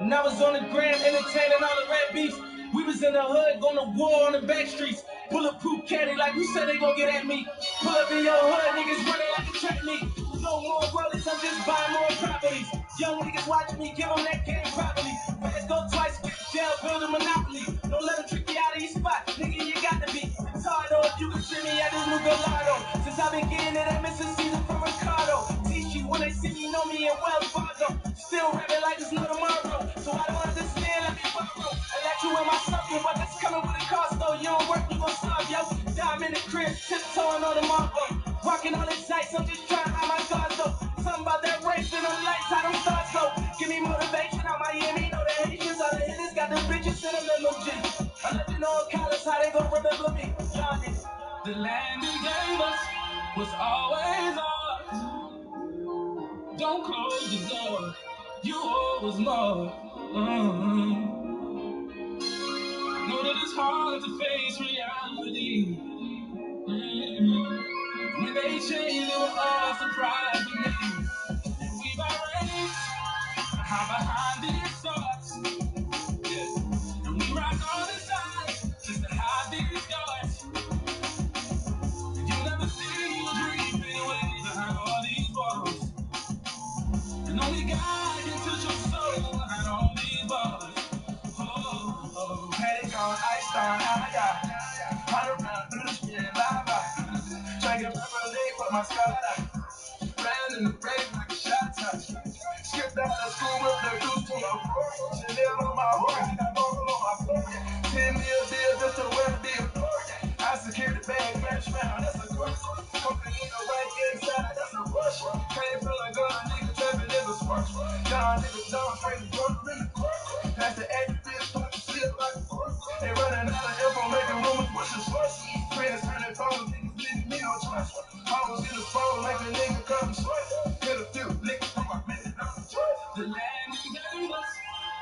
And I was on the gram entertaining all the rap beefs. We was in the hood, going to war on the back streets. Bulletproof caddy, like who said they gon' get at me? Pull up in your hood, niggas running like a track meet. No more rollers, I'm just buying more properties. Young niggas watching me, give them that game properly. Fast go twice, get jail, build a monopoly. Don't let them trick you out of your spot, nigga, you got to be. It's hard though if you can see me at this new Gallardo. Since I've been getting it, I miss a season from Ricardo. Teach you when they see me, know me in Wells Fargo. Still rapping like it's no tomorrow. So I don't understand, let me borrow. I let you in my circle, but that's coming with a cost though. You don't work, you gon' starve, yo. Dime in the crib, tiptoeing on the marble. Rocking all this ice, I'm just trying to hide my scars though. Something about that race and them lights, how them stars go. Give me motivation out Miami, know the Haitians, all the hitters got the bitches in them emojis. I let you know in college how they gon' remember me. Honest. The land you gave us was always ours. Don't close the door, you owe us more. Know that it's hard to face reality. When they changed, they were all surprised with me. And we've already hide behind these thoughts. Yeah. And we rock on the side just to hide these scars. And you never see your dream fade away behind all these walls. And only God can touch your soul behind all these bars. Oh, Paddock on ice on high. Hunt around through the street, lava. Trying to get purple leg with my skull out. Ran in the grave like a shot touch. Skipped out of school with the goose to my floor. She lived on my horse, I got bone on my floor. 10 meal deal just to wear the deal. I secured the bag, fresh round, that's a course. Company in the right inside, that's a rush. Came from a gun, nigga trapping in the sparks. John niggas down, straight to drunk in the court. Past the edge, bitch, talk to slip like a cork. They running out of info, making rumors, pushing source. Friends turning phones, niggas leaving me no choice. I was in the phone, make a nigga come short. Hit a few licks from my minute, no choice. The land you gave us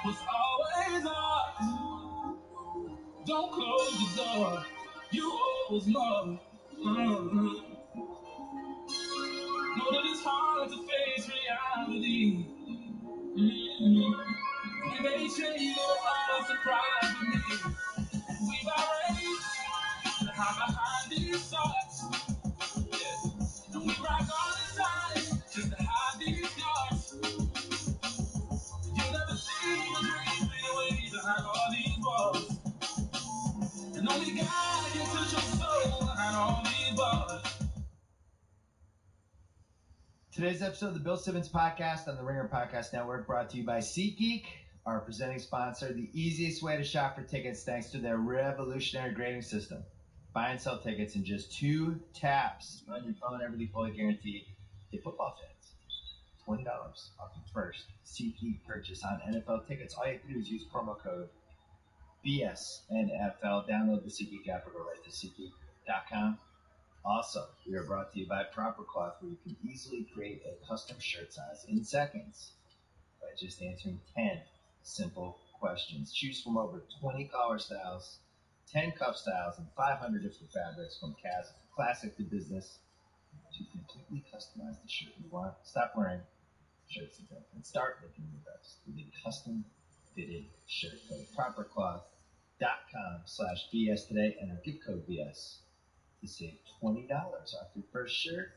was always ours. Don't close the door, you owe us more. Know that it's hard to face reality. When they change, you are surprised with me. We've already hide behind these thoughts. Yeah. And we rock on the side just to hide these scars. You never see your dream fade away behind all these walls. And only God can touch your soul behind all these bars. Today's episode of the Bill Simmons Podcast on the Ringer Podcast Network brought to you by SeatGeek, our presenting sponsor, the easiest way to shop for tickets thanks to their revolutionary grading system. Buy and sell tickets in just 2 taps on your phone, everything fully guaranteed. Hey, football fans, $20 off your first SeatGeek purchase on NFL tickets. All you have to do is use promo code BSNFL. Download the SeatGeek app or go right to SeatGeek.com. Also, we are brought to you by Proper Cloth, where you can easily create a custom shirt size in seconds by just answering 10 simple questions. Choose from over 20 collar styles, 10 cuff styles, and 500 different fabrics from classic to business to completely customize the shirt you want. Stop wearing shirts and start looking your best with a custom fitted shirt. Go to propercloth.com/BS today and our gift code BS to save $20 off your first shirt.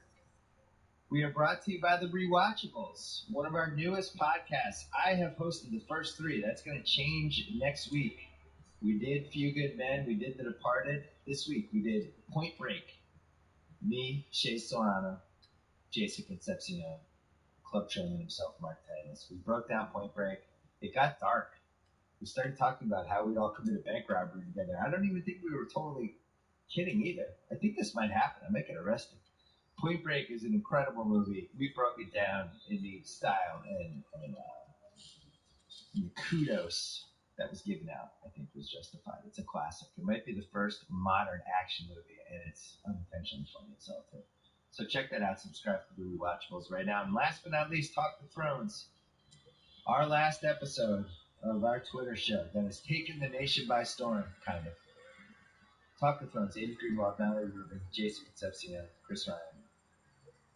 We are brought to you by The Rewatchables, one of our newest podcasts. I have hosted the first 3. That's going to change next week. We did Few Good Men. We did The Departed. This week we did Point Break. Me, Shea Serrano, Jason Concepcion, Club Chairman himself, Mark Titus. We broke down Point Break. It got dark. We started talking about how we'd all commit a bank robbery together. I don't even think we were totally kidding either. I think this might happen. I might get arrested. Point Break is an incredible movie. We broke it down in the style and the kudos that was given out, I think, was justified. It's a classic. It might be the first modern action movie, and it's unintentionally funny itself, too. So check that out. Subscribe to The Rewatchables right now. And last but not least, Talk the Thrones. Our last episode of our Twitter show that has taken the nation by storm, kind of. Talk of Thrones, Amy Greenwald, Mallory Rubin, Jason Concepcion, Chris Ryan.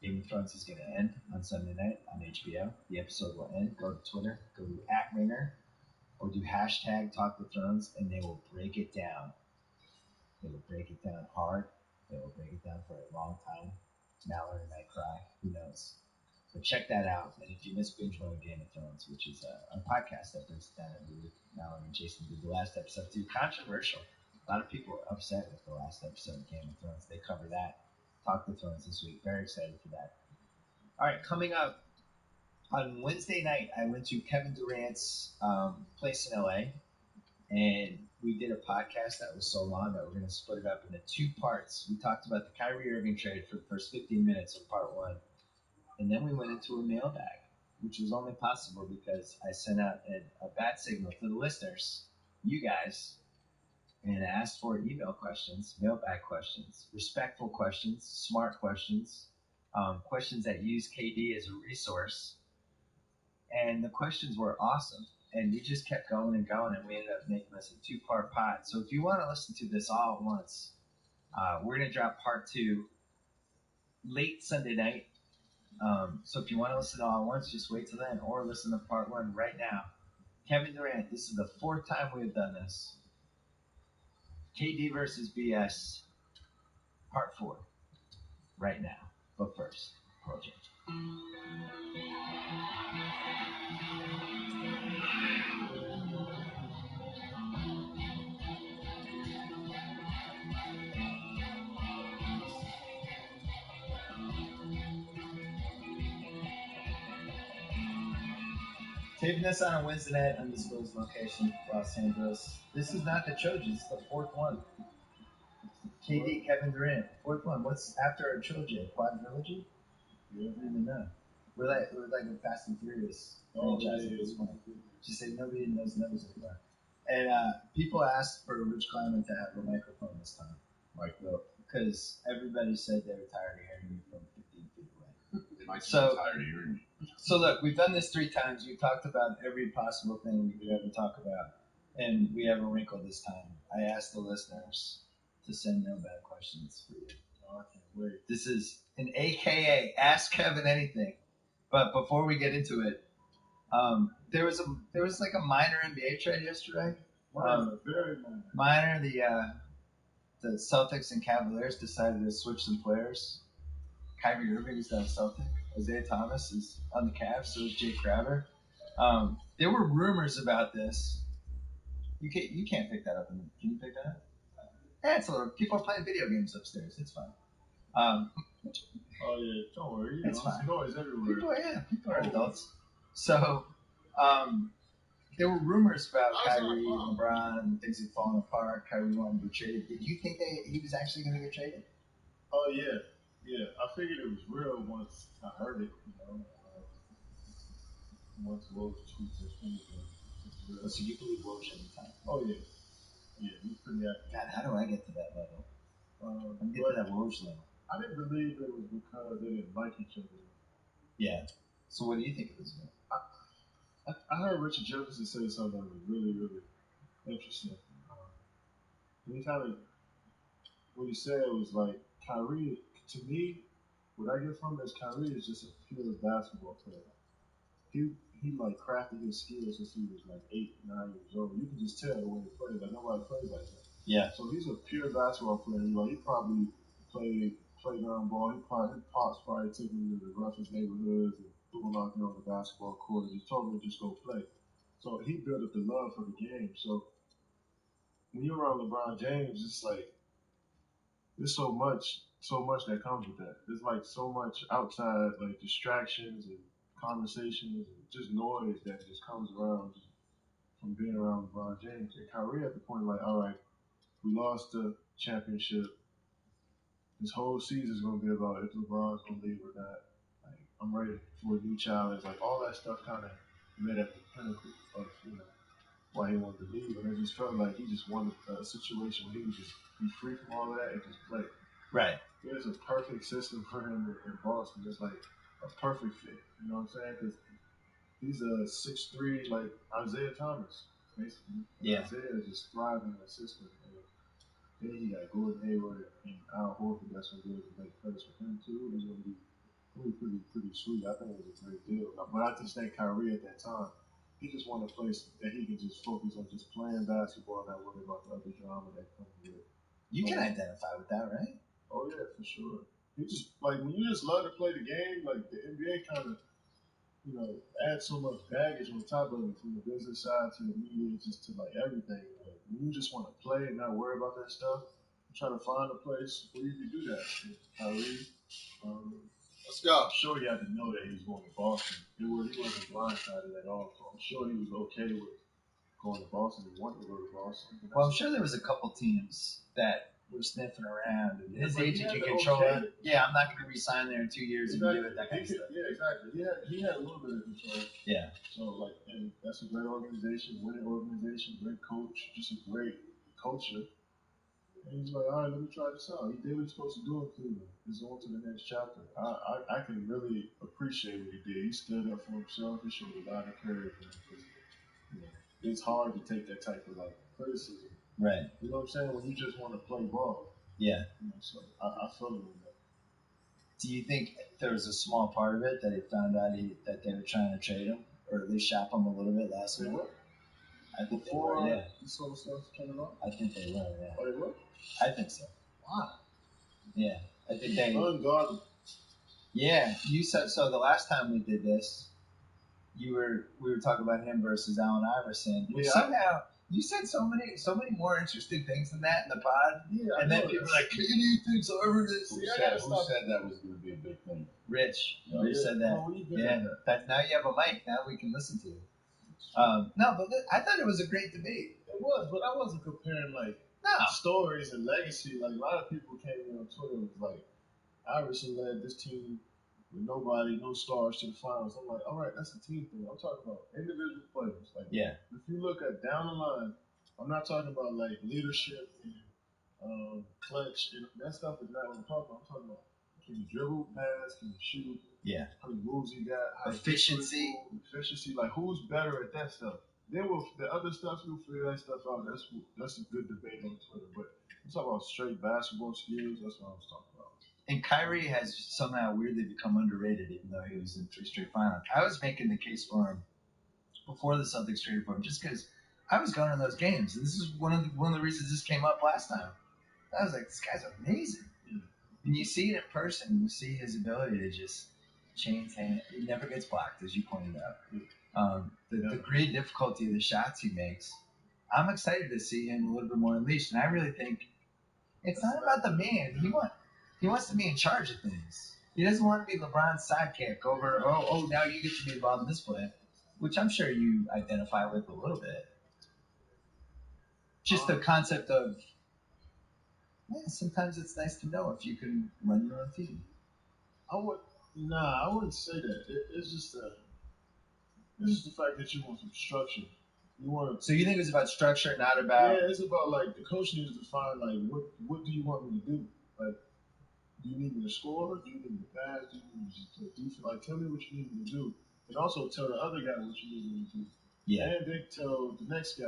Game of Thrones is going to end on Sunday night on HBO. The episode will end. Go to Twitter. Go to @Ringer. or do hashtag Talk the Thrones, and they will break it down. They will break it down hard. They will break it down for a long time. Mallory might cry. Who knows? But check that out. And if you miss binge mode Game of Thrones, which is a podcast that breaks it down every week, Mallory and Jason did the last episode too. Controversial. A lot of people were upset with the last episode of Game of Thrones. They cover that. Talk the Thrones this week. Very excited for that. All right, coming up on Wednesday night, I went to Kevin Durant's place in LA, and we did a podcast that was so long that we're going to split it up into 2 parts. We talked about the Kyrie Irving trade for the first 15 minutes of part 1, and then we went into a mailbag, which was only possible because I sent out a bat signal to the listeners, you guys, and asked for email questions, mailbag questions, respectful questions, smart questions, questions that use KD as a resource. And the questions were awesome. And we just kept going and going, and we ended up making this a 2-part pod. So if you want to listen to this all at once, we're going to drop part 2 late Sunday night. So if you want to listen to all at once, just wait till then, or listen to part 1 right now. Kevin Durant, this is the 4th time we've done this. KD versus BS, part 4, right now. But first, Project. Taping this on a Wednesday night, undisclosed location, Los Angeles. This is not the Trojans, it's the 4th one. KD, Kevin Durant, 4th one. What's after a trilogy? A quadrilogy? You don't even know. We're like a Fast and Furious franchise at this point. Just say nobody knows numbers anymore. And people asked for Rich Kleiman to have a microphone this time. Like, because everybody said they were tired of hearing me from 15 feet away. They might be tired of hearing me. So look, we've done this 3 times. We've talked about every possible thing we could ever talk about, and we have a wrinkle this time. I asked the listeners to send mailbag questions for you. Oh, I can't wait. This is an AKA Ask Kevin Anything. But before we get into it, there was like a minor NBA trade yesterday. Very minor. The Celtics and Cavaliers decided to switch some players. Kyrie Irving is now a Celtic. Isaiah Thomas is on the Cavs, so is Jay Crowder. There were rumors about this. You can't pick that up. Can you pick that up? Yeah, it's a little. People are playing video games upstairs. It's fine. Oh yeah, don't worry. It's fine. Noise everywhere. People are adults. So, there were rumors about Kyrie, LeBron, and things had fallen apart. Kyrie wanted to be traded. Did you think he was actually going to get traded? Oh yeah. I figured it was real once I heard it. Once Woj tweets his finger. So you believe Woj at the time? Oh yeah, he's pretty active. God, how do I get to that level? I'm getting to that Woj level. I didn't believe it was because they didn't like each other. Yeah. So what do you think it was? I heard Richard Jefferson say something that was really, really interesting. What he said was like, Kyrie, to me, what I get from it is Kyrie is just a pure basketball player. He like crafted his skills since he was like 8, 9 years old. You can just tell the way he plays. Like nobody plays like that. Yeah. So he's a pure basketball player. Like he probably played playground ball. His pops probably took him to the roughest neighborhoods and threw him out there on the basketball court and just told him to just go play. So he built up the love for the game. So when you're around LeBron James, it's like there's so much that comes with that. There's like so much outside like distractions and conversations and just noise that just comes around from being around LeBron James. And Kyrie at the point like, all right, we lost the championship. This whole season is going to be about if LeBron's going to leave or not. Like, I'm ready for a new challenge. Like, all that stuff kind of met at the pinnacle of, why he wanted to leave. And it just felt like he just wanted a situation where he would just be free from all of that and just play. Right. There's a perfect system for him in Boston. It's like a perfect fit. You know what I'm saying? Because he's a 6'3", like Isaiah Thomas, basically. Yeah. Isaiah is just thriving in the system. And then you got Gordon Hayward and Al Horford. That's going to be a great place for him, too. It's going to be pretty sweet. I think it was a great deal. But I just think Kyrie at that time, he just want a place that he can just focus on just playing basketball, not worry about the other drama that comes with it. You can identify with that, right? Oh yeah, for sure. You just like when you just love to play the game, like the NBA kind of, you know, adds so much baggage on top of it, from the business side to the media, just to like everything. Like, when you just want to play and not worry about that stuff, you try to find a place where you can do that. Kyrie, let's go. I'm sure he had to know that he was going to Boston. He wasn't blindsided at all. So I'm sure he was okay with going to Boston. He wanted to go to Boston. Well, I'm sure there was a couple teams that were sniffing around, and his agent can control okay. it. Yeah, I'm not going to resign there in 2 years Exactly. and do it, that kind of stuff. Yeah, exactly. He had a little bit of control. Yeah. So, like, and that's a great organization, winning organization, great coach, just a great culture. And he's like, all right, let me try this out. He did what he's supposed to do in Cleveland. He's on to the next chapter. I can really appreciate what he did. He stood up for himself. He showed a lot of courage. You know, it's hard to take that type of, like, criticism. Right. You know what I'm saying? When you just want to play ball. Yeah. You know, so I feel him in that. Do you think there was a small part of it that he found out that they were trying to trade him, or at least shop him a little bit last week? I think they were, yeah. You saw the stuff coming up? I think they were, yeah. Oh, they were? I think so. Why? Yeah. I think they... Unguardable. Yeah. You said, so the last time we did this, we were talking about him versus Allen Iverson. Yeah. Somehow... You said so many more interesting things than that in the pod. Yeah, and then people are like, KD thinks Harvard is. Who said that was going to be a big thing? Rich. Oh, Rich yeah. said that. Oh, what you been Yeah. That now you have a mic. Now we can listen to you. No, but I thought it was a great debate. It was, but I wasn't comparing like stories and legacy. Like a lot of people came in on Twitter and was like, Iverson led this team with nobody, no stars to the finals. I'm like, all right, that's a team thing. I'm talking about individual players. Like, yeah. If you look at down the line, I'm not talking about like leadership and clutch. And that stuff is not what I'm talking about. I'm talking about, can you dribble, pass, can you shoot? Yeah. How many moves you got? Efficiency. Like, who's better at that stuff? Then the other stuff, you'll figure that stuff out. That's a good debate on Twitter. But I'm talking about straight basketball skills. That's what I was talking about. And Kyrie has somehow weirdly become underrated, even though he was in 3 straight finals. I was making the case for him before the Celtics traded for him, just because I was going to those games. And this is one of the reasons this came up last time. I was like, this guy's amazing. And you see it in person. You see his ability to just change hand. He never gets blocked, as you pointed out. The degree of difficulty of the shots he makes, I'm excited to see him a little bit more unleashed. And I really think it's not about the man. He wants to be in charge of things. He doesn't want to be LeBron's sidekick over, now you get to be involved in this play, which I'm sure you identify with a little bit. Just the concept of, sometimes it's nice to know if you can run your own team. I wouldn't say that. It's just the fact that you want some structure. So you think it's about structure, not about... Yeah, it's about, like, the coach needs to find, like, what do you want me to do? Like, do you need me to score? Do you need me to pass? Do you need me to play defense? Like, tell me what you need me to do. And also tell the other guy what you need me to do. Yeah. And then tell the next guy,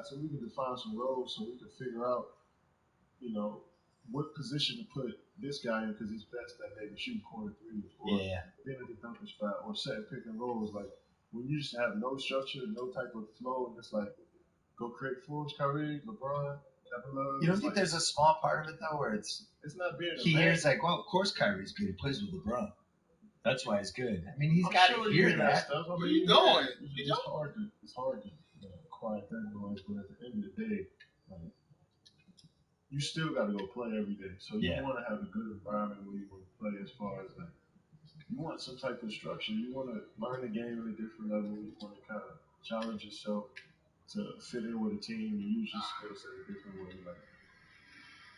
so we can define some roles, so we can figure out, what position to put this guy in, because he's best at maybe shooting corner threes or being at the dunker spot or setting pick and rolls. Like, when you just have no structure, no type of flow, and it's like, go create floors, Kyrie, LeBron, Kevin Love. You don't think there's a small part of it, though, where it's not being he hears like, well, of course Kyrie's good. He plays with LeBron. That's why he's good. I mean, he's got to hear that. Stuff. I mean, where you going? It's hard to quiet that noise, but at the end of the day, like, you still got to go play every day. So you want to have a good environment where you want to play, as far as like, you want some type of structure. You want to learn the game at a different level. You want to kind of challenge yourself to fit in with a team and use your skills in a different way. Like,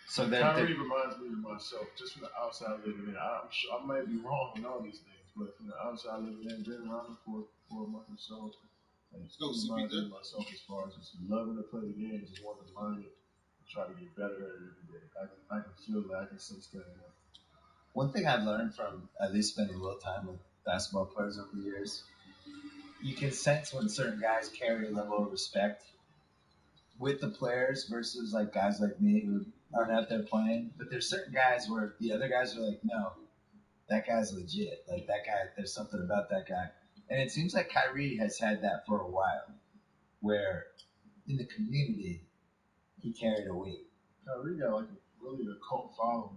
so Kyrie reminds me of myself, just from the outside looking in. I'm sure I might be wrong in all these things, but from the outside looking in, been around him for a month or so. Like, reminds me of myself as far as just loving to play the game, just wanting to learn it, and try to get better at it every day. I can feel that. I can sense that. One thing I've learned from at least spending a little time with basketball players over the years, you can sense when certain guys carry a level of respect with the players versus like guys like me who aren't out there playing. But there's certain guys where the other guys are like, no, that guy's legit. Like, that guy, there's something about that guy. And it seems like Kyrie has had that for a while, where in the community he carried a weight. Kyrie got like really a cult following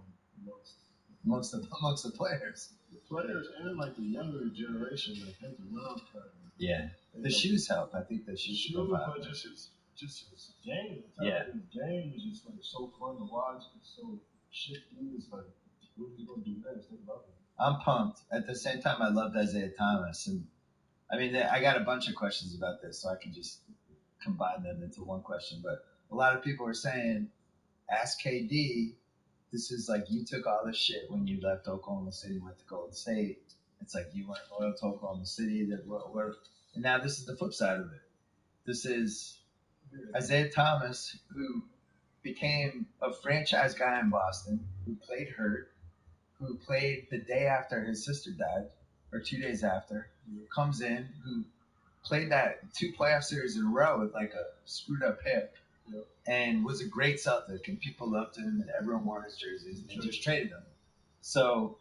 amongst the players. The players and like the younger generation that hang around Kyrie. Yeah, the shoes help. I think the shoes help. But just his game. Yeah, his game is just like so fun to watch. It's so shifty. It's like, what are you gonna do next? They love it. I'm pumped. At the same time, I loved Isaiah Thomas, and I mean, I got a bunch of questions about this, so I can just combine them into one question. But a lot of people are saying, ask KD. This is like you took all this shit when you left Oklahoma City, went to Golden State. It's like you weren't loyal to Oklahoma City. And now this is the flip side of it. This is Isaiah Thomas, who became a franchise guy in Boston, who played hurt, who played the day after his sister died, or 2 days after, comes in, who played that 2 playoff series in a row with like a screwed up hip, and was a great Celtic, and people loved him, and everyone wore his jerseys, and just traded him. So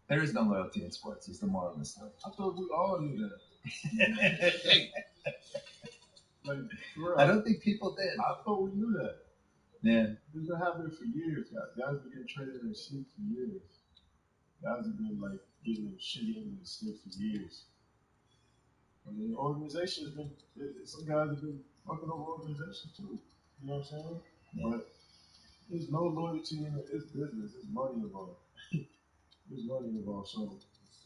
there is no loyalty in sports, is the moral of the story. I thought we all knew that. Like, I don't think people did. I thought we knew that. Yeah. It's been happening for years, guys. Guys have been getting traded in the sticks for years. Guys have been like getting them shitty in the sticks for years. I mean, the organization has been, some guys have been fucking over organizations too. You know what I'm saying? Yeah. But there's no loyalty in it. It's business. It's money involved. There's money involved. So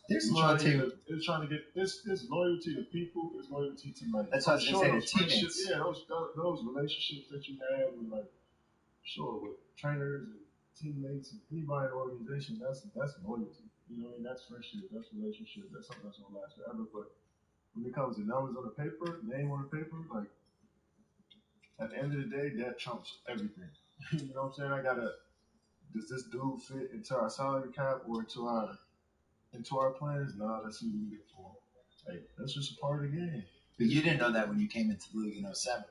there's loyalty. It's trying to get. It's loyalty to people. It's loyalty to like. That's what I was going to say. To teammates. Yeah, those relationships that you have with like, with trainers and teammates and anybody in the organization. That's loyalty. You know what I mean? That's friendship. That's relationship. That's something that's gonna last forever. But when it comes to numbers on the paper, name on the paper, like at the end of the day, that trumps everything. You know what I'm saying? Does this dude fit into our salary cap or into our plans? No, let's see what we get for him. Hey, that's just a part of the game. But you didn't know that when you came into the league in 07.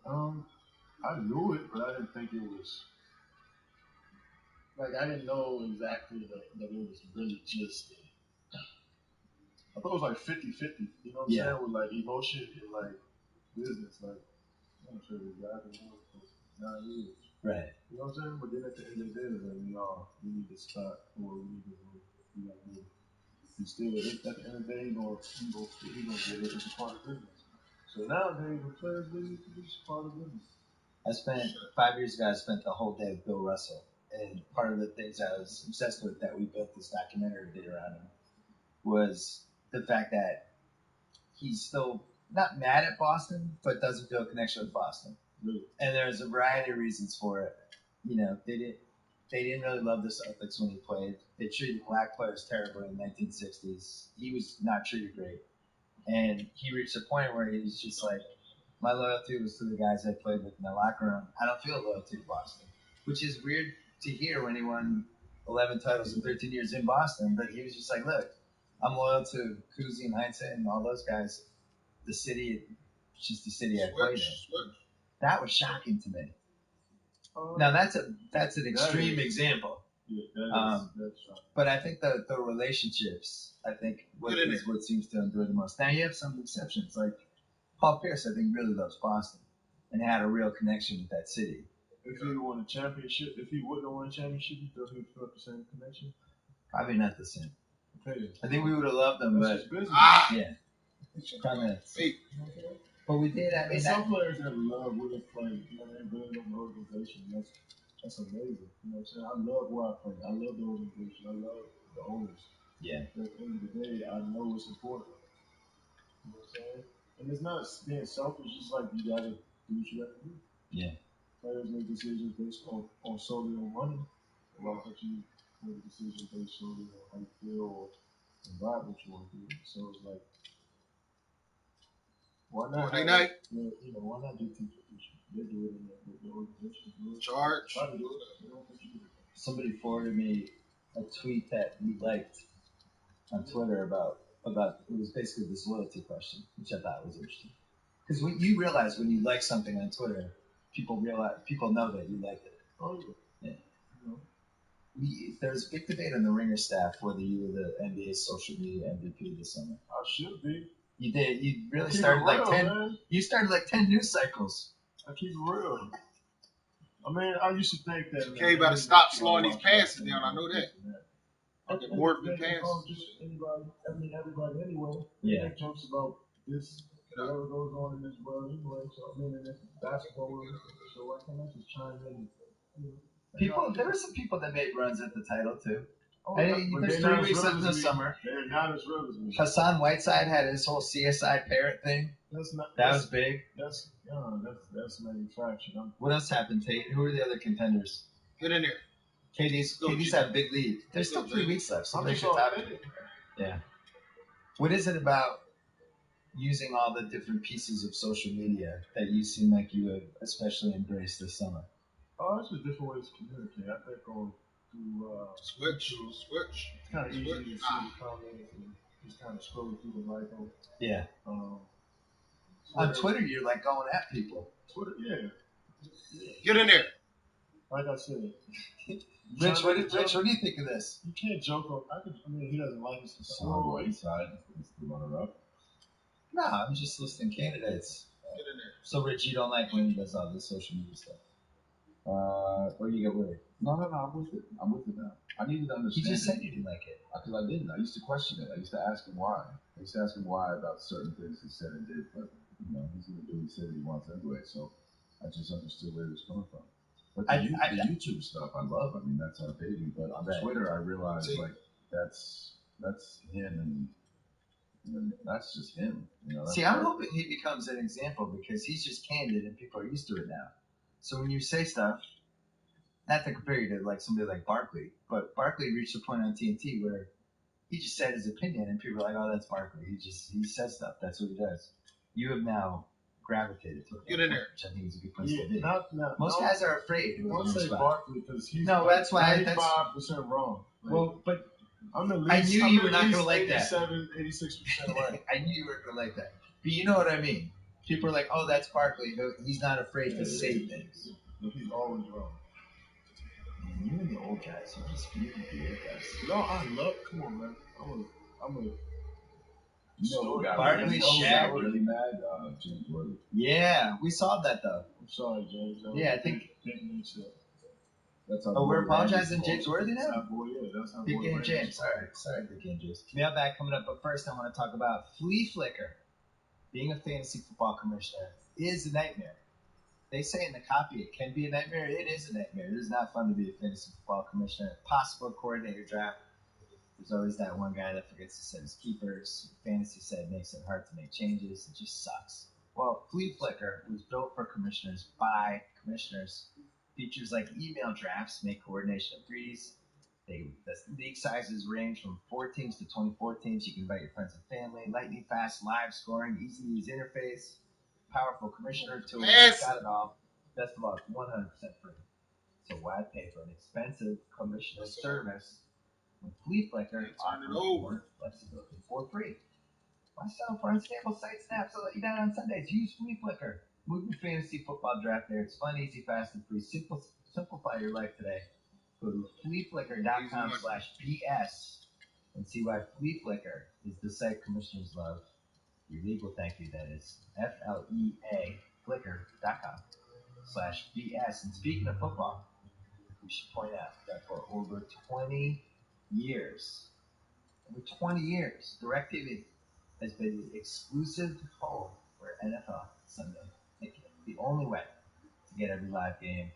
I knew it, but I didn't think it was like I didn't know exactly that it was really just. I thought it was like 50-50, you know what I'm saying? With like emotion and like business. Like, I'm sure the guy can do it for 9 years. Right. You know what I'm saying? But then at the end of the day, like, we need to stop or we need to move. You know what I mean? Still, at the end of the day, he gonna get it. It's a part of business. So nowadays, the players, it's part of business. I spent 5 years ago, I spent the whole day with Bill Russell. And part of the things I was obsessed with that we built this documentary did around him was the fact that he's still not mad at Boston, but doesn't feel a connection with Boston. Really? And there's a variety of reasons for it. You know, they didn't really love the Celtics when he played. They treated black players terribly in the 1960s. He was not treated great. And he reached a point where he was just like, my loyalty was to the guys I played with in the locker room. I don't feel loyalty to Boston, which is weird to hear when he won 11 titles in 13 years in Boston. But he was just like, look, I'm loyal to Kuzi and Heinze and all those guys. The city, it's just the city I played in. That was shocking to me. Now that's an extreme example. Yeah, that's shocking. But I think the relationships, is what seems to endure the most. Now you have some exceptions, like Paul Pierce, I think, really loves Boston and had a real connection with that city. If he won a championship, if he wouldn't have won a championship, you feel he would feel the same connection? Probably not the same. Okay. I think we would have loved him, that's but yeah. But we did. I mean, some players that love where they play. You know, they really love the organization. That's amazing. You know what I'm saying? I love where I play. I love the organization. I love the owners. Yeah. But at the end of the day, I know it's important. You know what I'm saying? And it's not being selfish. It's like you gotta do what you gotta do. Yeah. Players make decisions based on solely on money. A lot of you make decisions based solely on how you feel or the vibe that you want to do. So it's like, why not? Friday night. Why not do teacher? They do it in the organization. Charge. Try to do it. Somebody forwarded me a tweet that we liked on Twitter about it was basically this loyalty question, which I thought was interesting. Because you realize when you like something on Twitter, people know that you liked it. Oh yeah. Yeah. There's a big debate on the Ringer staff whether you were the NBA's social media MVP this summer. I should be. You did. You really Keep started it like real, 10. Man. You started like 10 news cycles. I keep it real. I mean, I used to think that. Okay, you better stop slowing these passes down. I know that. I'll get more than passes. Everybody anyway. Yeah. Make jokes about this, whatever goes on in this world anyway. So I mean, in this basketball world, so why can't I just chime in? There were some people that made runs at the title too. Oh, There's 3 weeks left in the summer. They're not as real as me. Hassan Whiteside had his whole CSI parrot thing. That was big. That's manufactured. What else happened, Tate? Who are the other contenders? Get in there. KD's had a big lead. There's still 3 weeks left, so they should top it. Yeah. What is it about using all the different pieces of social media that you seem like you have especially embraced this summer? Oh, it's just different ways to communicate. I think on through Switch. It's kind of easy to see the comments and just kind of scroll through the like them. Yeah. On Twitter, you're like going at people. Twitter, yeah. Get in there. Like I said. Rich, what do you think of this? You can't joke on. I mean, he doesn't like us. So Whiteside is the runner-up. No, I'm just listing candidates. Get in there. So, Rich, you don't like when he does all this social media stuff? Or you get worried? No, I'm with it. I'm with it now. I needed to understand. He just said you didn't like it. Because I didn't. I used to question it. I used to ask him why. I used to ask him why about certain things he said and did. But, he's going to do what he said he wants anyway. So I just understood where he was coming from. But the YouTube stuff, I love. I mean, that's our baby. But on Twitter, I realized, that's him and that's just him. I'm hoping he becomes an example because he's just candid and people are used to it now. So when you say stuff, not to compare you to like somebody like Barkley, but Barkley reached a point on TNT where he just said his opinion and people are like, oh, that's Barkley. He says stuff. That's what he does. You have now gravitated to it. Get in there. Which I think is a good place to be. Most guys are afraid. Don't say Barkley because he's that's why 95% wrong. Well, but I'm at least, I knew you were not going to like that. 86% right. I knew you were going to like that. But you know what I mean. People are like, oh, that's Barkley. He's not afraid to say things. He's always wrong. Man, you and the old guys, you can be old guys. No, I love. Come on, man. I'm a. Who got Barkley, Shaq, really mad? James Worthy. Yeah, we saw that though. I'm sorry, James. Yeah, I think. That's we're apologizing, James Worthy now. That's how Big Game James. All right, sorry, Big Game James. Mailbag coming up, but first I want to talk about Flea Flicker. Being a fantasy football commissioner is a nightmare. They say in the copy it can be a nightmare. It is a nightmare. It is not fun to be a fantasy football commissioner. Possible coordinator draft. There's always that one guy that forgets to set his keepers. Fantasy said makes it hard to make changes. It just sucks. Well, Flea Flicker was built for commissioners by commissioners. Features like email drafts make coordination a breeze. The league sizes range from 4 teams to 24 teams. You can invite your friends and family. Lightning fast live scoring, easy to use interface, powerful commissioner tool. Got it all. Best of all, it's 100% free. So why pay for an expensive commissioner service when Flea Flicker offers more flexibility for free? Why settle for unstable site snaps that let you down on Sundays? Use Flea Flicker. Move your fantasy football draft there. It's fun, easy, fast, and free. Simplify your life today. Go to fleaflicker.com/BS and see why Flea Flicker is the site commissioners love. Your league will thank you. That is FLEA flicker.com/BS. And speaking of football, we should point out that for over 20 years, DirecTV has been the exclusive home for NFL Sunday Ticket. The only way to get every live game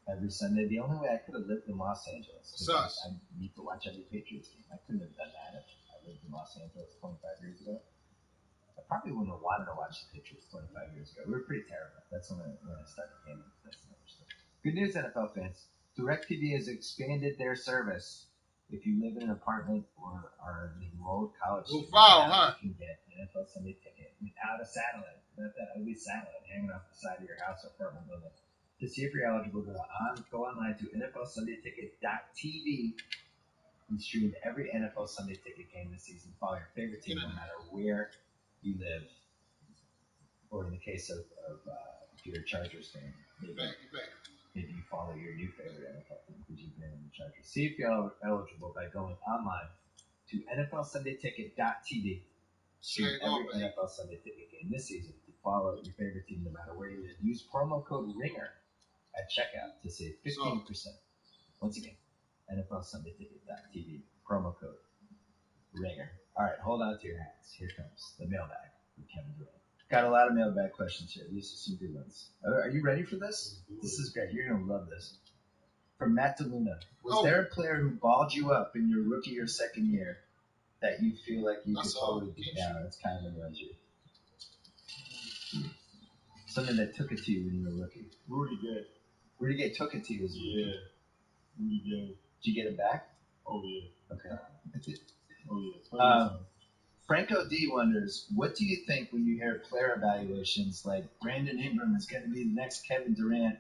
every Sunday. The only way I could have lived in Los Angeles. I need to watch every Patriots game. I couldn't have done that if I lived in Los Angeles 25 years ago. I probably wouldn't have wanted to watch the Patriots 25 years ago. We were pretty terrible. That's when I started gaming. That's another story. Good news, NFL fans. DirecTV has expanded their service. If you live in an apartment or are an enrolled college student, you can get an NFL Sunday Ticket without a satellite. Not that ugly satellite hanging off the side of your house or apartment building. To see if you're eligible, go online to NFLSundayTicket.tv and stream every NFL Sunday Ticket game this season. Follow your favorite team no matter where you live. Or in the case of if you're a Chargers fan, you're back. maybe you follow your new favorite NFL team because you've been in the Chargers. See if you're eligible by going online to NFLSundayTicket.tv. See every NFL Sunday Ticket game this season to follow your favorite team no matter where you live. Use promo code RINGER at checkout to save 15%. Once again, NFLSundayTicket.tv. Promo code RINGER. All right, hold on to your hats. Here comes the mailbag with Kevin Durant. Got a lot of mailbag questions here. These are some good ones. Are you ready for this? This is great. You're going to love this. From Matt DeLuna. Was there a player who balled you up in your rookie or second year that you feel like you could totally beat down? It's kind of annoys you. Something that took it to you when you were a rookie. Rudy Gay. Rudy Gay took it to you as a rookie? Yeah. Rudy Gay. Did you get it back? Oh, yeah. Okay. Oh, yeah. Franco D wonders, what do you think when you hear player evaluations like Brandon Ingram is going to be the next Kevin Durant?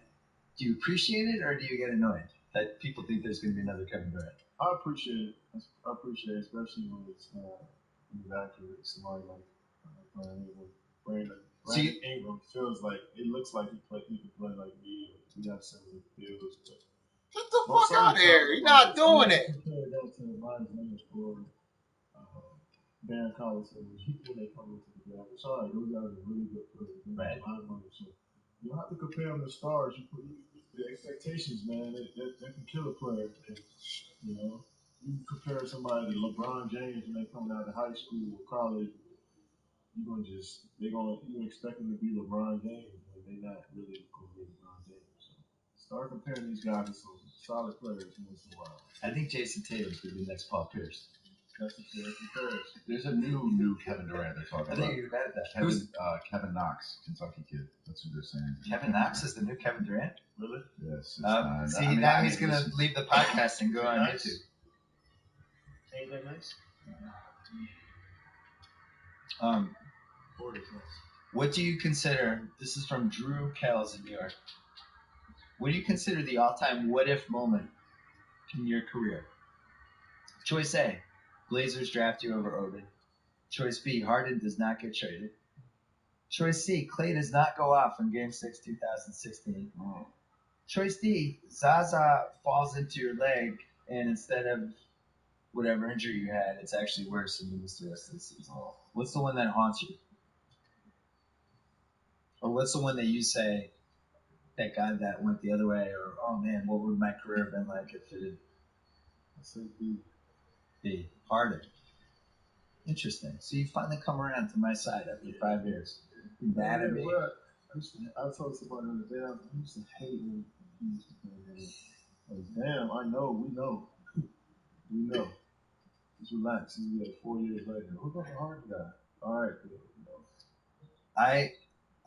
Do you appreciate it or do you get annoyed that people think there's going to be another Kevin Durant? I appreciate it. Especially when it's accurate. Somebody like Brandon Ingram feels like it looks like he can play like me. We have similar skills. Get the fuck out of here! You're not doing it. Compare that to Miles Leonard or Darren Collison when they come into the draft. Sorry, those guys are really good players. Right. So you don't have to compare them to stars. The expectations, man, that can kill a player. You know, you can compare somebody to LeBron James when they come out of high school or college. You expect them to be LeBron James when they're not really going to be LeBron James. So start comparing these guys to some solid players once in a while. I think Jason Tatum's going to be the next Paul Pierce. That's a fair comparison. There's a new Kevin Durant they're talking about. I think you're right at that. Kevin Knox, Kentucky kid. That's who they're saying. Kevin Knox is the new Kevin Durant? Really? Yes. Now he's going to leave the podcast and go on YouTube. Ain't that nice? What do you consider, this is from Drew Kells in New York, what do you consider the all-time what-if moment in your career? Choice A, Blazers draft you over Oden. Choice B, Harden does not get traded. Choice C, Klay does not go off in Game 6, 2016. Oh. Choice D, Zaza falls into your leg, and instead of whatever injury you had, it's actually worse and you miss the rest of the season. What's the one that haunts you? Or what's the one that you say, thank God that went the other way, or, oh man, what would my career have been like if it had... I say B. B. Harden. Interesting. So you finally come around to my side after 5 years. You mad at me? I told somebody the other day, I used to hate when he used to play that. Damn, I know, we know. We know. Just relax. You get 4 years later. Who got the Harden guy? All right, good.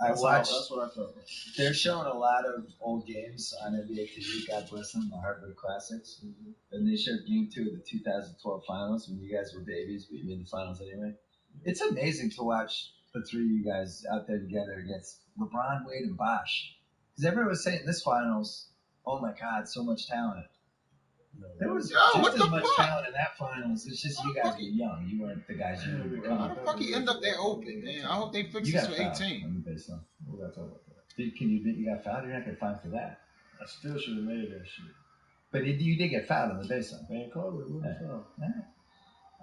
I watched. That's what I felt. They're showing a lot of old games on NBA TV. God bless them, the Hardwood Classics. Mm-hmm. And they showed Game 2 of the 2012 Finals when you guys were babies, but you made the finals anyway. It's amazing to watch the three of you guys out there together against LeBron, Wade, and Bosh. Because everyone was saying this finals, oh my God, so much talent. There was just as much talent in that finals. It's just you guys were young. You weren't the guys you were. How the fuck he end up there open, man? I hope they fix this for 18. We got to talk about that. Can you admit you got fouled? You're not going to fine for that. I still should have made that shit. But you did get fouled on the baseline. Man, call it.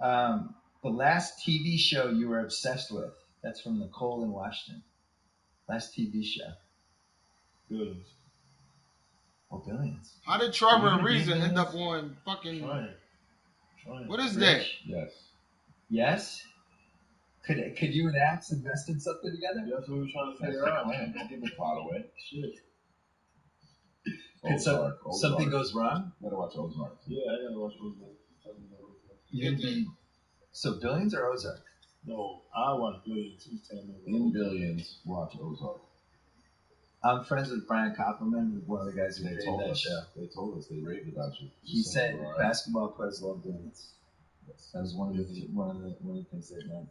What the last TV show you were obsessed with. That's from Nicole in Washington. Last TV show. Billions. Oh, Billions. How did Trevor and Reza end up on fucking... Trying. What is that? Yes. Yes? Could you and Axe invest in something together? That's what we're trying to figure out. Don't give the plot away. Shit. Ozark. Something goes wrong? You gotta watch Ozark. Yeah, I gotta watch Ozark. So Billions or Ozark? No, I watch Billions. He's telling me. In Billions, watch Ozark. I'm friends with Brian Koppelman, one of the guys who made that show. They told us. They raved about you. He said basketball players love Billions. That was one of the things they meant.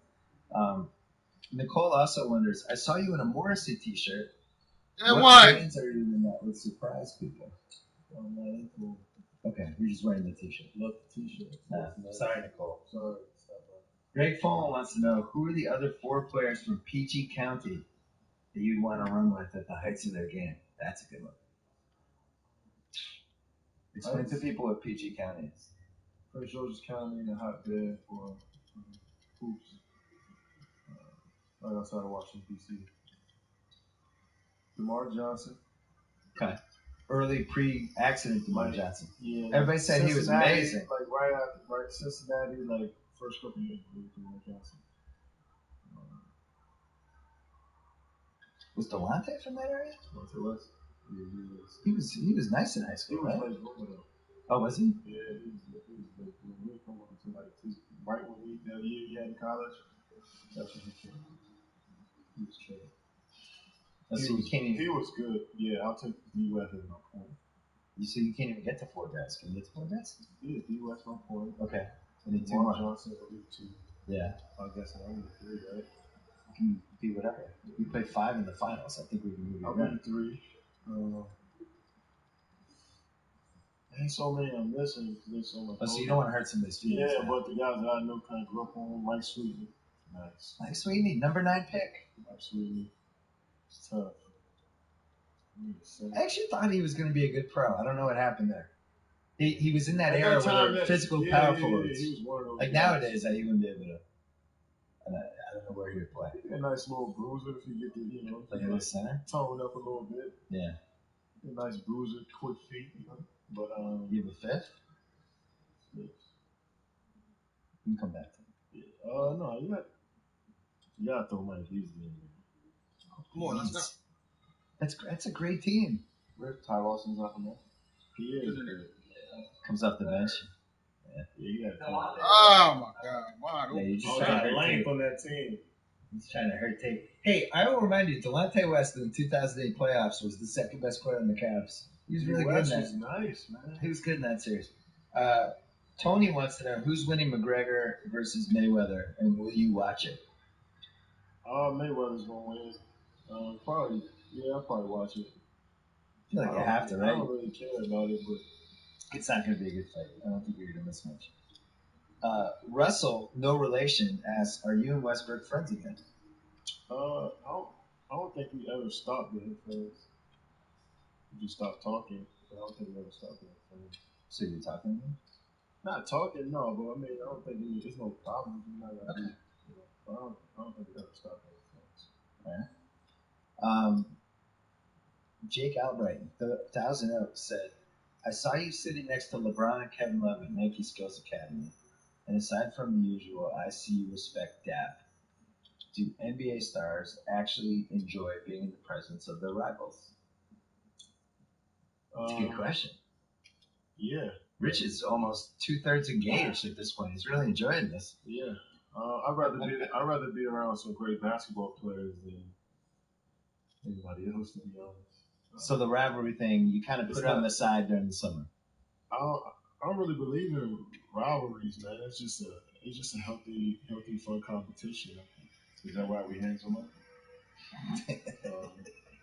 Nicole also wonders, I saw you in a Morrissey t-shirt. And what fans are you in that would surprise people? Okay, you're just wearing the t-shirt. Love the t-shirt. Sorry, Nicole. Sorry. Greg Fullen wants to know, who are the other 4 players from PG County that you'd want to run with at the heights of their game? That's a good one. Explain to people what PG County is. Prince George's County, a hotbed for hoops, right outside of Washington, D.C. DeMar Johnson. Okay. Early pre-accident DeMar Johnson. Yeah. Everybody said he was amazing. Like right Cincinnati, like first couple years with DeMar Johnson. Was Delonte from that area? Delonte was. Yeah, he was nice in high school, right? He was like, oh, was he? Yeah, he was really coming to like right when that year he had in college. That's when he came. He was chilling. He was good. Yeah, I'll take D-West as my point. You see, you can't even get to 4 guys. Can you get to 4 guys? Yeah, D-West my point. Okay. I need 2 more. more. Johnson, I need 2. Yeah. I guess I need 3, right? You can be whatever. We played 5 in the finals. I think we can move you. I need 3. Ain't so many I'm missing because there's so much. Oh, so you don't want to hurt somebody's feelings. Yeah, but the guys that I know kind of grew up on, Mike Sweetney. Nice. Mike Sweetney, number 9 pick. Mike Sweetney. It's tough. I actually thought he was going to be a good pro. I don't know what happened there. He was in that era where they're physical power forwards. He was one of those like guys. Nowadays, he wouldn't be able to. I don't know where he would play. A nice little bruiser if you get the, like in the center. Tone up a little bit. Yeah. A nice bruiser, quick feet, But you have a 5th? Yes. You can come back to him. Yeah. No, you got to throw Mike Beasley in there. Come on, let's go. That's a great team. Where's Ty Lawson's off of that? He is. Comes off the bench. Yeah. Oh my God! Wow. Yeah, you just got length on that team. He's trying to hurt tape. Hey, I will remind you, Delonte West in the 2008 playoffs was the second best player on the Cavs. He was really good in that. Was nice, man. He was good in that series. Tony wants to know who's winning McGregor versus Mayweather, and will you watch it? Mayweather's gonna win. Probably. Yeah, I'll probably watch it. I feel like you have to, right? I don't really care about it, but it's not going to be a good fight. I don't think you're going to miss much. Russell, no relation, asks, "Are you and Westbrook friends again?" I don't think we ever stopped being friends. We just stopped talking. But I don't think we ever stopped being friends. So you're talking to him? Not talking, no. But I mean, I don't think there's no problem. Okay. I don't think we ever stopped being friends. All right. Jake Albright, 1,000 Oaks, said, "I saw you sitting next to LeBron and Kevin Love at Nike Skills Academy, and aside from the usual, I see you respect dap. Do NBA stars actually enjoy being in the presence of their rivals?" That's a good question. Yeah. Rich is almost 2/3 engaged at this point. He's really enjoying this. Yeah. I'd rather be around some great basketball players than anybody else, to be honest. So the rivalry thing, you kind of put it on the side during the summer. I don't really believe in rivalries, man. It's just a healthy, fun competition. Is that why we hang so much?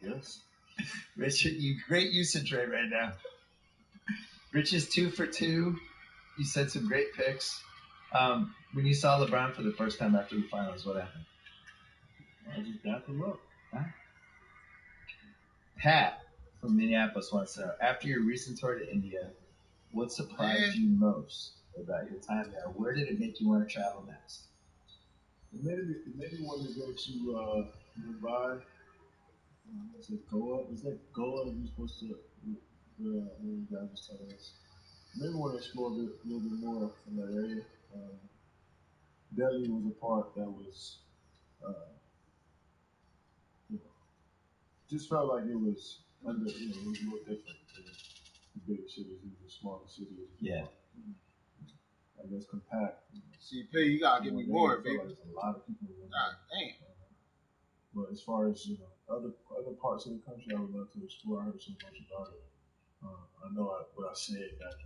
Yes. Richard, you great usage rate right now. Rich is 2 for 2. You said some great picks. When you saw LeBron for the first time after the finals, what happened? I just backed him up. Huh? Pat from Minneapolis wants to know, after your recent tour to India, what surprised you most about your time there? Where did it make you want to travel next? It made me want to go to Dubai. Is it Goa? Is that Goa you're supposed to, when you guys was telling us? Maybe want to explore a little bit more in that area. Delhi was a part that was, just felt like it was it was a little different than the bigger cities, the smaller cities. Yeah. I guess compact. CP, you gotta give me more, baby. Like there's a lot of people. God damn. But as far as other parts of the country, I would love to explore. I heard so much about it. I know what I said back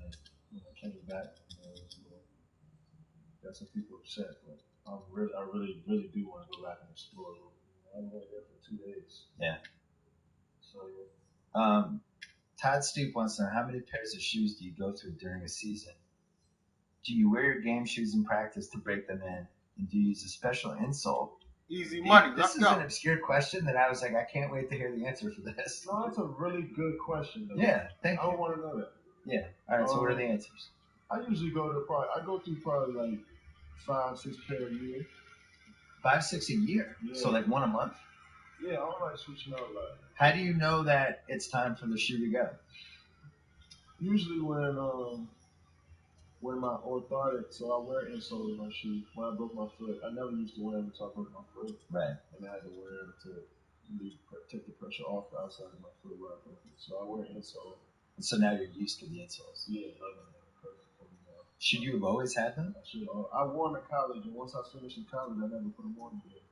when I came back. Got some people upset, but I really do want to go back and explore a little bit. I'm only there for 2 days. Yeah. So yeah. Todd Stoop wants to know, how many pairs of shoes do you go through during a season? Do you wear your game shoes in practice to break them in? And do you use a special insole? Easy money. This is an obscure question that I was like, I can't wait to hear the answer for this. No, that's a really good question, though. Yeah, thank you. I don't want to know that. Yeah. All right. So what are the answers? I usually go through probably like 5-6 pair a year. 5-6 a year. Yeah. So like one a month. Yeah, I don't like switching out a lot. How do you know that it's time for the shoe to go? Usually when my orthotic, so I wear insoles in my shoe. When I broke my foot, I never used to wear them until I broke my foot. Right. And I had to wear them to take the pressure off the outside of my foot where I broke it. So I wear insoles. And so now you're used to the insoles. Yeah, loving it. Perfect for me now. Should you have always had them? I wore them in college, and once I finished in college, I never put them on again.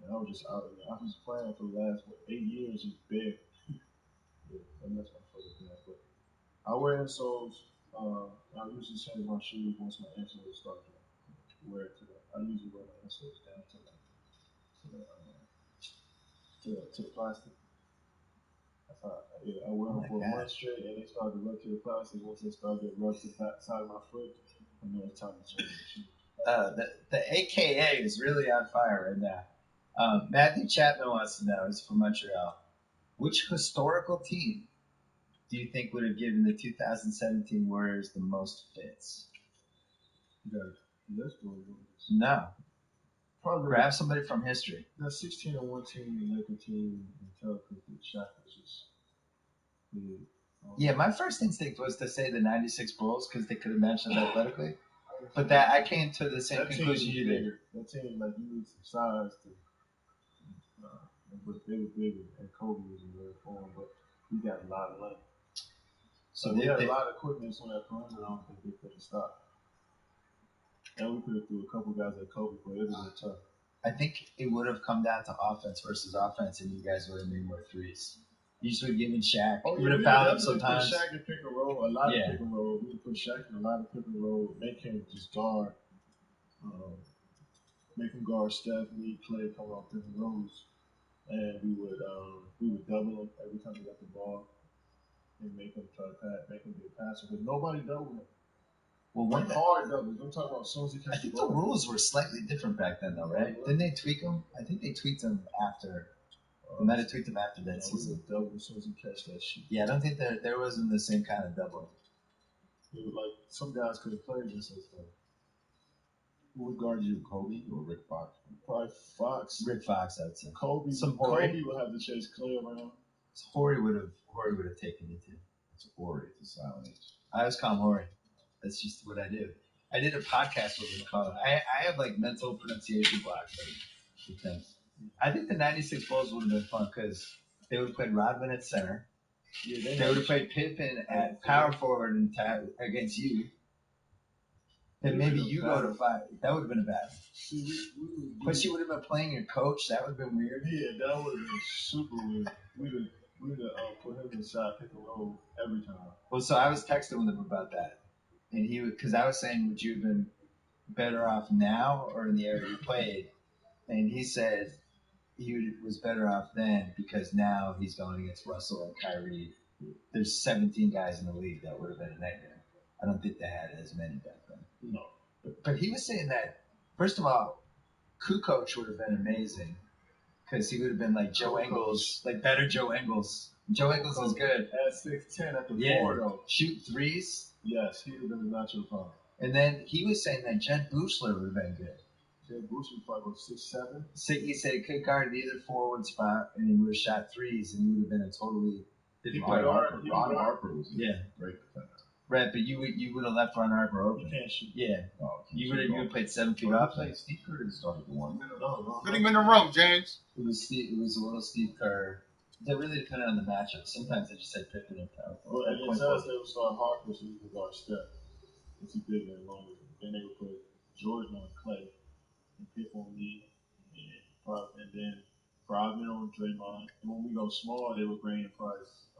And I was just out there. I was playing for the last 8 years, just bare. Yeah, and that's my favorite thing. But I wear insoles. I usually change my shoes once my insoles start to wear to the. I usually wear my insoles down to the plastic. That's how I wear them for a month straight, and they start to rub to the plastic. Once they start to rub to the side of my foot, I know it's time to change the shoe. The AKA is really on fire right now. Matthew Chapman wants to know, he's from Montreal, which historical team do you think would have given the 2017 Warriors the most fits? No. Probably grab somebody from history. That 16-1 team, the Laker team, and tell because the shot was just. Yeah, my first instinct was to say the '96 Bulls because they could have matched them athletically, but that I came to the same conclusion you did. That team, like, you need some size to. But they were bigger, and Kobe was in good form, but he got a lot of length. So they had a lot of quickness on that perimeter. I don't think they could have stopped. And we could have threw a couple guys at Kobe, but it was tough. I think it would have come down to offense versus offense, and you guys would have made more threes. You just would have given Shaq. Oh, you would have fouled up sometimes. Put Shaq in pick and roll, a lot of pick and roll. We would put Shaq in a lot of pick and roll. Make him just guard. Make him guard Steph, me, Clay, come off pick and rolls, and we would double him every time he got the ball, and make him try to pass, make him be a passer because nobody doubled him. Well, one hard doubles. I'm talking about as soon as he catches the ball. I think the rules were slightly different back then, though, right? Didn't they tweak them? I think they tweaked them after. They might have tweaked them after that season. Double as soon as he catch that shit. Yeah, I don't think there wasn't the same kind of doubling. It was like some guys could have played this as well. Who would guard you, Kobe or Rick Fox? Probably Fox. Rick Fox, I would say. Kobe would have to chase Clay around. Horry would have taken you too. It's Horry. It's a silent H. I always call him Horry. That's just what I do. I did a podcast with him called. I have like mental pronunciation blocks with things. I think the '96 Bulls would have been fun because they would have played Rodman at center. Yeah, they would have played Pippen at power forward and against you. Then maybe you go to 5. That would have been a battle. Plus, you would have been playing your coach. That would have been weird. Yeah, that would have been super weird. We would have put him inside pick and roll every time. Well, so I was texting with him about that. And because I was saying, would you have been better off now or in the era you played? And he said he was better off then because now he's going against Russell and Kyrie. There's 17 guys in the league that would have been a nightmare. I don't think they had as many back then. No. But he was saying that, first of all, Kukoc would have been amazing because he would have been like Joe Ingles, like better Joe Ingles. Joe Ingles was good. At 6'10" at the 4, though. Shoot threes. Yes, he would have been a natural problem. And then he was saying that Jed Buechler would have been good. Jed Buechler was probably 6'7". He said he could guard either forward spot, and he would have shot threes, and he would have been a totally different player. Ron Harper was a great defender. Right, but you would have left Ron Harper open. You can't shoot. Yeah. You would have played 7 feet off. Steve Kerr didn't start at the 1. Put him in the room, James. It was a little Steve Kerr. That really depended on the matchup. Sometimes they just said Pippen and power. Well, and it says they would start Harper so he could guard Steph. It's bigger and longer. Then they would put Jordan on Clay and Pippen on me, and then Rodman on Draymond. And when we go small, they would bring in Price.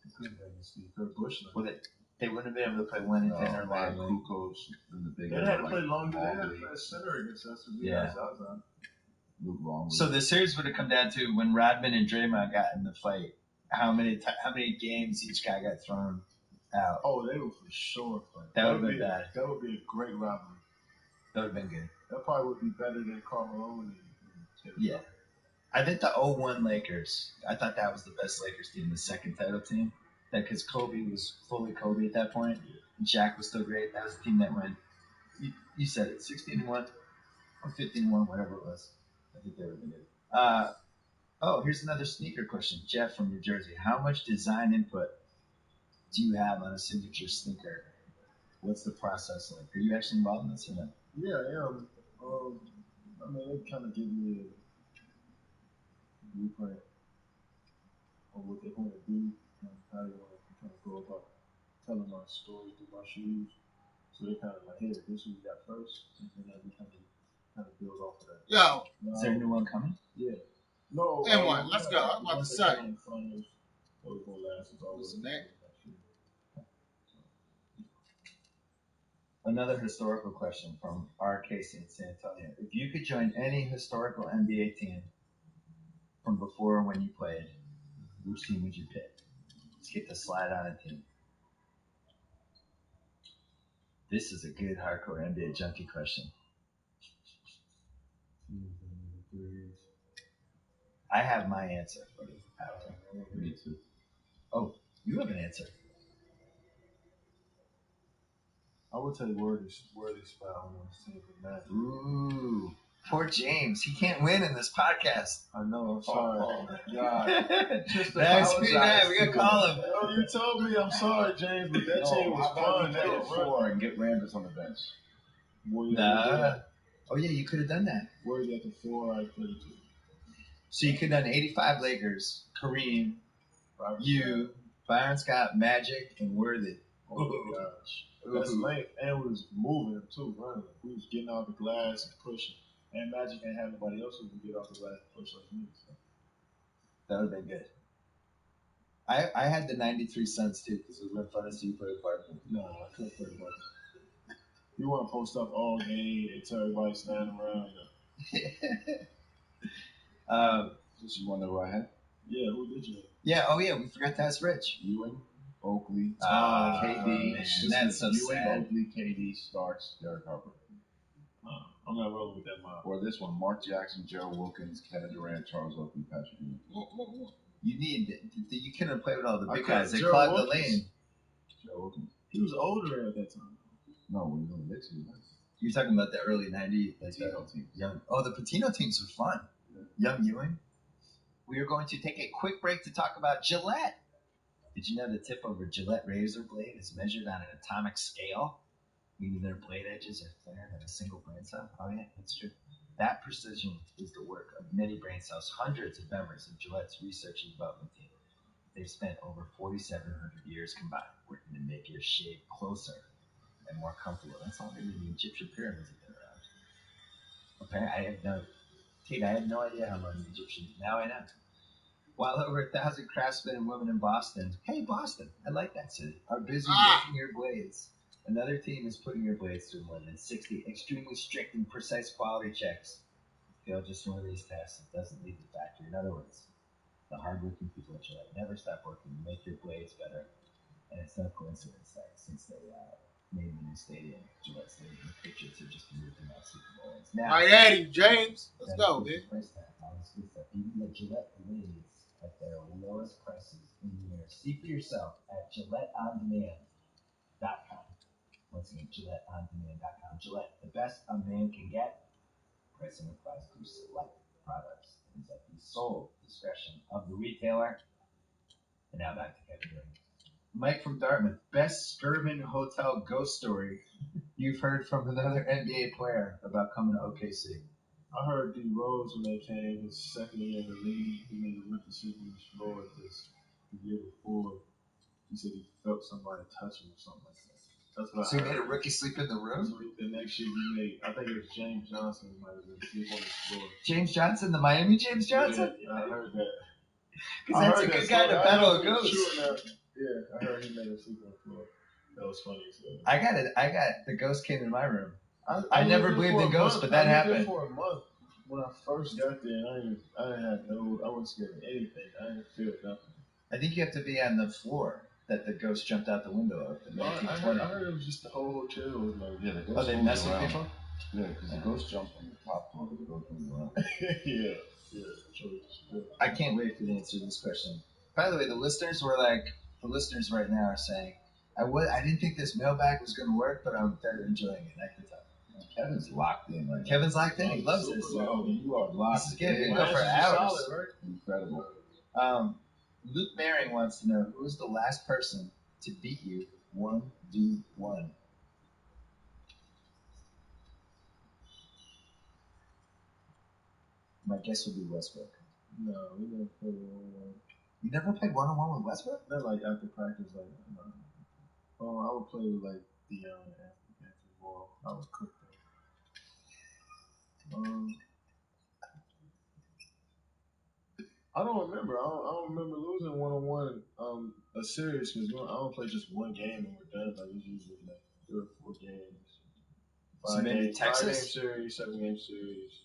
They couldn't bring in Steve Kerr, Buechler. Well, they wouldn't have been able to play 1 and 10 or Ryan Kukoc in the big. They had to play longer. They had to play center against us. Luke Long. So the series would have come down to when Rodman and Draymond got in the fight. How many games each guy got thrown out? Oh, they were for sure fight. That would have been bad. That would be a great rivalry. That would have been good. That probably would be better than Carmelo and yeah. I think the 01 Lakers, I thought that was the best Lakers team, the second title team. because Kobe was fully Kobe at that point. And Shaq was still great. That was the team that went. You said it, 16-1 or 15-1, whatever it was. I think they were good. Oh, here's another sneaker question. Jeff from New Jersey. How much design input do you have on a signature sneaker? What's the process like? Are you actually involved in this or not? Yeah, I am. I mean, it kind of gives me a blueprint of what they want to do and how they want to kind of go about telling my story through my shoes. So they kind of like, hey, this is what we got first, and then we kind of build off of that. Yo. Is there a new one coming? Yeah. No. And one. Let's go. I'm about to say. Those gonna last as always. What's the name? Another historical question from R. Casey in San Antonio. If you could join any historical NBA team from before when you played, which team would you pick? Let's get the slide on a team. This is a good hardcore NBA junkie question. I have my answer for you. Me too. Oh, you have an answer. I would take Worthy spot on this team for Magic. Ooh, poor James. He can't win in this podcast. I know. I'm sorry. Oh. God. Just that's pretty bad. We gotta call him. Oh, you told me. I'm sorry, James, but that team was fun. They were 4 and get Rambis on the bench. Nah. Oh yeah, you could have done that. Worthy at the 4, I played it. So you could have done 85 Lakers, Kareem, you, Byron Scott, Magic, and Worthy. Oh my gosh. That's length, and we was moving too, running. We was getting off the glass and pushing. And Magic ain't have nobody else who can get off the glass and push like me. So. That would have been good. I had the 93 Suns too, because it was fun to see you play with Barkley. No, I couldn't play with Barkley. You want to post up all game and tell everybody standing around. Did you want to know who I had? Yeah, who did you have? Yeah, oh yeah, we forgot to ask Rich. Ewing, Oakley, KD. That's so Ewing, sad. Oakley, KD, Starks, Derek Harper. I'm not rolling with that mob. Or this one, Mark Jackson, Gerald Wilkins, Kevin Durant, Charles Oakley, Patrick Ewing. You couldn't play with all the big Okay, guys. They Gerald clogged the Wilkins. lane. Gerald Wilkins. He was older at that time. No, when he was on the Knicks, he was nice. You're talking about the early 90s. Patino teams. The Patino teams were fun. Yeah. Young Ewing. We are going to take a quick break to talk about Gillette. Did you know the tip of a Gillette razor blade is measured on an atomic scale? Meaning their blade edges are thinner than a single brain cell? Oh yeah, that's true. That precision is the work of many brain cells, hundreds of members of Gillette's research and development team. They've spent over 4,700 years combined working to make your shave closer and more comfortable. That's longer than the Egyptian pyramids have been around. Apparently, I had no idea how long the Egyptians. Now I know. While over 1,000 craftsmen and women in Boston, hey Boston, I like that city, are busy making your blades. Another team is putting your blades through more than 60 extremely strict and precise quality checks. Fail just one of these tests, it doesn't leave the factory. In other words, the hardworking people at Gillette never stop working to make your blades better. And it's no coincidence that since they named the new stadium, Gillette Stadium, the Patriots have just been moving out Super Bowl. Now, Miami, James. Let's go, man. Even the Gillette blades at their lowest prices in years. See for yourself at GilletteOnDemand.com. Once again, GilletteOnDemand.com. Gillette, the best a man can get. Pricing applies to select products and is at the sole discretion of the retailer. And now back to Kevin Durant. Mike from Dartmouth, best Skirvin Hotel ghost story you've heard from another NBA player about coming to OKC. I heard D Rose when they came his second year in the league. He made a rookie sleep on his floor the year before. He said he felt somebody touch him or something like that. That's what So I he heard. made a rookie sleep in the room? So the next year he made, I think it was James Johnson who might have been sleep on his floor. James Johnson, the Miami James Johnson? Yeah, I heard that. Because that's a good guy to battle a ghost. Yeah, I heard he made a sleep on the floor. That was funny. So. I got the ghost came in my room. I never believed in ghosts, but that happened. I lived there for a month when I first got there, and I wasn't scared of anything. I didn't feel nothing. I think you have to be on the floor that the ghost jumped out the window of. I heard it was just the whole hotel was like, yeah, the ghost they mess with people? Yeah, because the ghost jumped on the top floor, but the ghost moved around. yeah. I can't wait for the answer to this question. By the way, the listeners were like, the listeners right now are saying, I didn't think this mailbag was going to work, but I'm very enjoying it. I can tell. Kevin's locked in right now. Kevin's locked in. He loves this. Oh, you are locked This is good. We in. go for hours. Solid, right? Incredible. Luke Maring wants to know, who was the last person to beat you 1v1? My guess would be Westbrook. No, we never played one-on-one. You never played one-on-one with Westbrook? Not like after practice, like, I would play with like Dion and Anthony Ball. I would cook them. I don't remember. I don't remember losing one-on-one a series because I don't play just one game and we're done. Like it's usually like 3 or 4 games. So maybe Texas? 5-game series, 7-game series.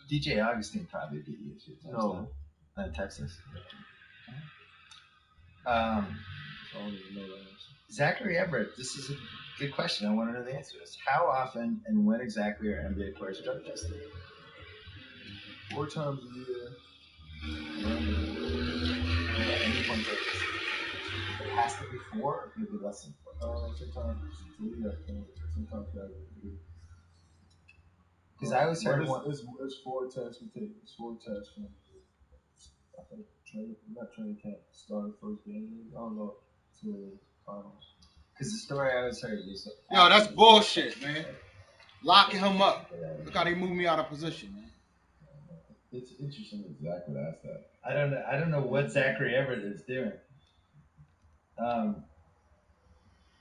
DJ Augustine probably beat you a few times. No. Not in Texas. I don't even know that answer. Zachary Everett, this is a good question. I want to know the answer to this. How often and when exactly are NBA players drug tested? 4 times a year. Any point drug tested? It has to be 4 or maybe less than 4? Sometimes 3, I think. Sometimes 3. Because I always heard it's 4 tests we take. It's 4 tests from, I think, training camp. Start first game. I don't know, to finals. Because the story I always heard is... Yo, that's bullshit, man. Locking him up. Look how they moved me out of position, man. It's interesting that Zach would ask that. I don't know what Zachary Everett is doing. The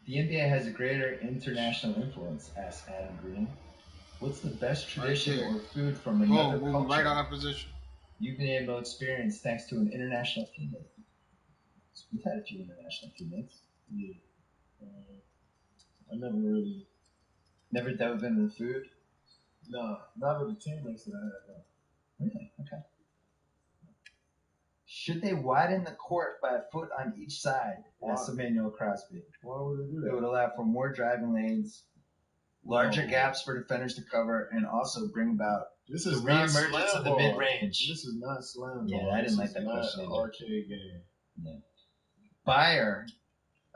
NBA has a greater international influence, asked Adam Green. What's the best tradition or food from another culture right out of position you've been able to experience thanks to an international teammate? We've had a few international teammates. Yeah. I never dove into the food? No, not with the teammates that I had. No. Really? Okay. Should they widen the court by a foot on each side? Asked Emmanuel Crosby. Why would they do that? It would allow for more driving lanes, larger gaps for defenders to cover, and also bring about the reemergence of the mid-range. This is not slam ball. Yeah, I didn't like that question. This is not an arcade game. Yeah. Bayer,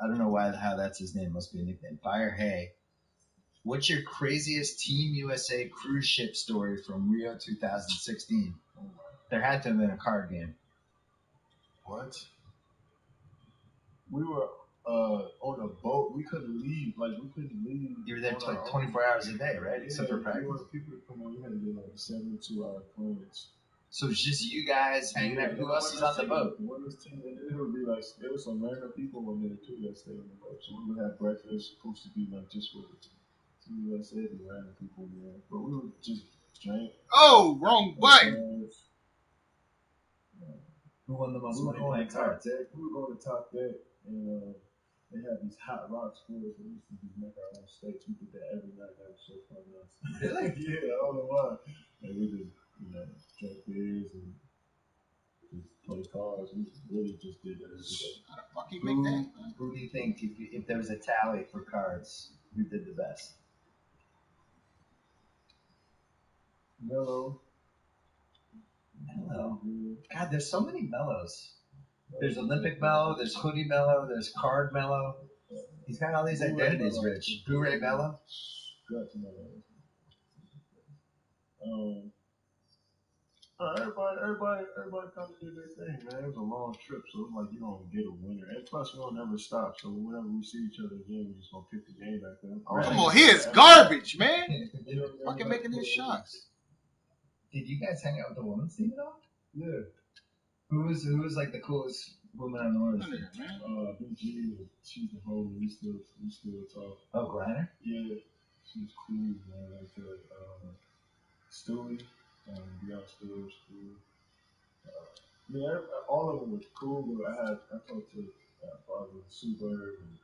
I don't know how that's his name. Must be a nickname. Bayer Hay. What's your craziest Team USA cruise ship story from Rio 2016? There had to have been a card game. What? We were on a boat. We couldn't leave. You were there like 24 hours a day, right? Yeah, Except for practice. You wanted people to come on. You had to get like a 72-hour clearance. So it's just you guys hanging out. Who else is on the boat? It would be like there was some random people on there too that stayed on the boat. So we would have breakfast. Supposed to be like just with Team USA and random people there, but we would just drink. Oh, wrong button. Who won the most money playing cards? We would go to the top deck and they had these hot rocks for us. We used to just make our own steaks. We did that every night. That was so fun. Really? Yeah, I don't know why. And we just, drink beers and just play cards. We really just did that every day. How the fuck you make that? Who do you think, if there was a tally for cards, who did the best? Mellow. God, there's so many mellows. There's Olympic mellow, there's hoodie mellow, there's card mellow. He's got all these identities, Rich. Blu-ray mellow. Guts mellow. Everybody kind of did their thing, man. It was a long trip, so it was like you don't get a winner. And plus, we don't ever stop, so whenever we see each other again, we just gonna pick the game back up. Come on, here's garbage, man. Fucking making these shots. Did you guys hang out with the women's team at all? Yeah. Who was like the coolest woman on the women's team? BG, she's the homie. We still talk. Oh, Griner? Yeah, she's cool, man. Like that. Stewie, Beyond Stewie was cool. All of them was cool, but I talked to Barbara Suburb and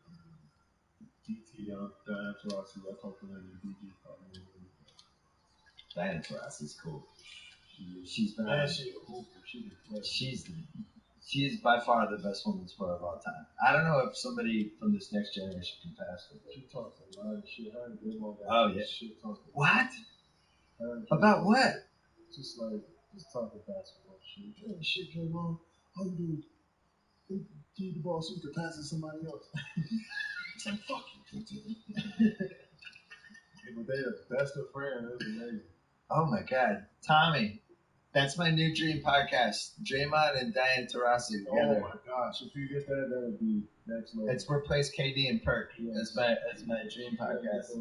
DT Diane Taurasi. I talked to them in BG probably. Diane Taurasi is cool. She's been she's by far the best women's player of all time. I don't know if somebody from this next generation can pass her. She talks a lot of shit. Her and Grandma Oh yeah. What? About what? Just talking basketball shit. Hey, shit, Grandma. How you doing? Give the ball so you can pass it to somebody else. It's like, fuck you. But they are best of friends. That's amazing. Oh my God, Tommy. That's my new dream podcast. Draymond and Diane Taurasi together. Oh my gosh! If you get that, that would be next level. It's replace KD and Perk. Yes. That's my dream podcast.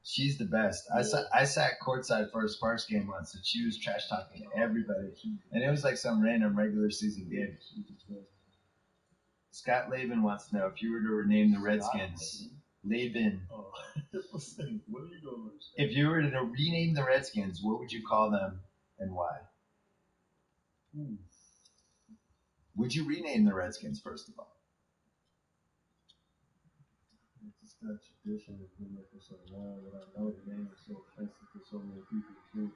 She's the best. Yeah. I sat courtside for a Sparks game once, and she was trash talking to everybody, and it was like some random regular season game. Scott Laban wants to know if you were to rename the Redskins. Laban. Oh, what are you doing? If you were to rename the Redskins, what would you call them and why? Would you rename the Redskins, first of all? It's just that tradition has been there for so long, but I know the name is so offensive to so many people too.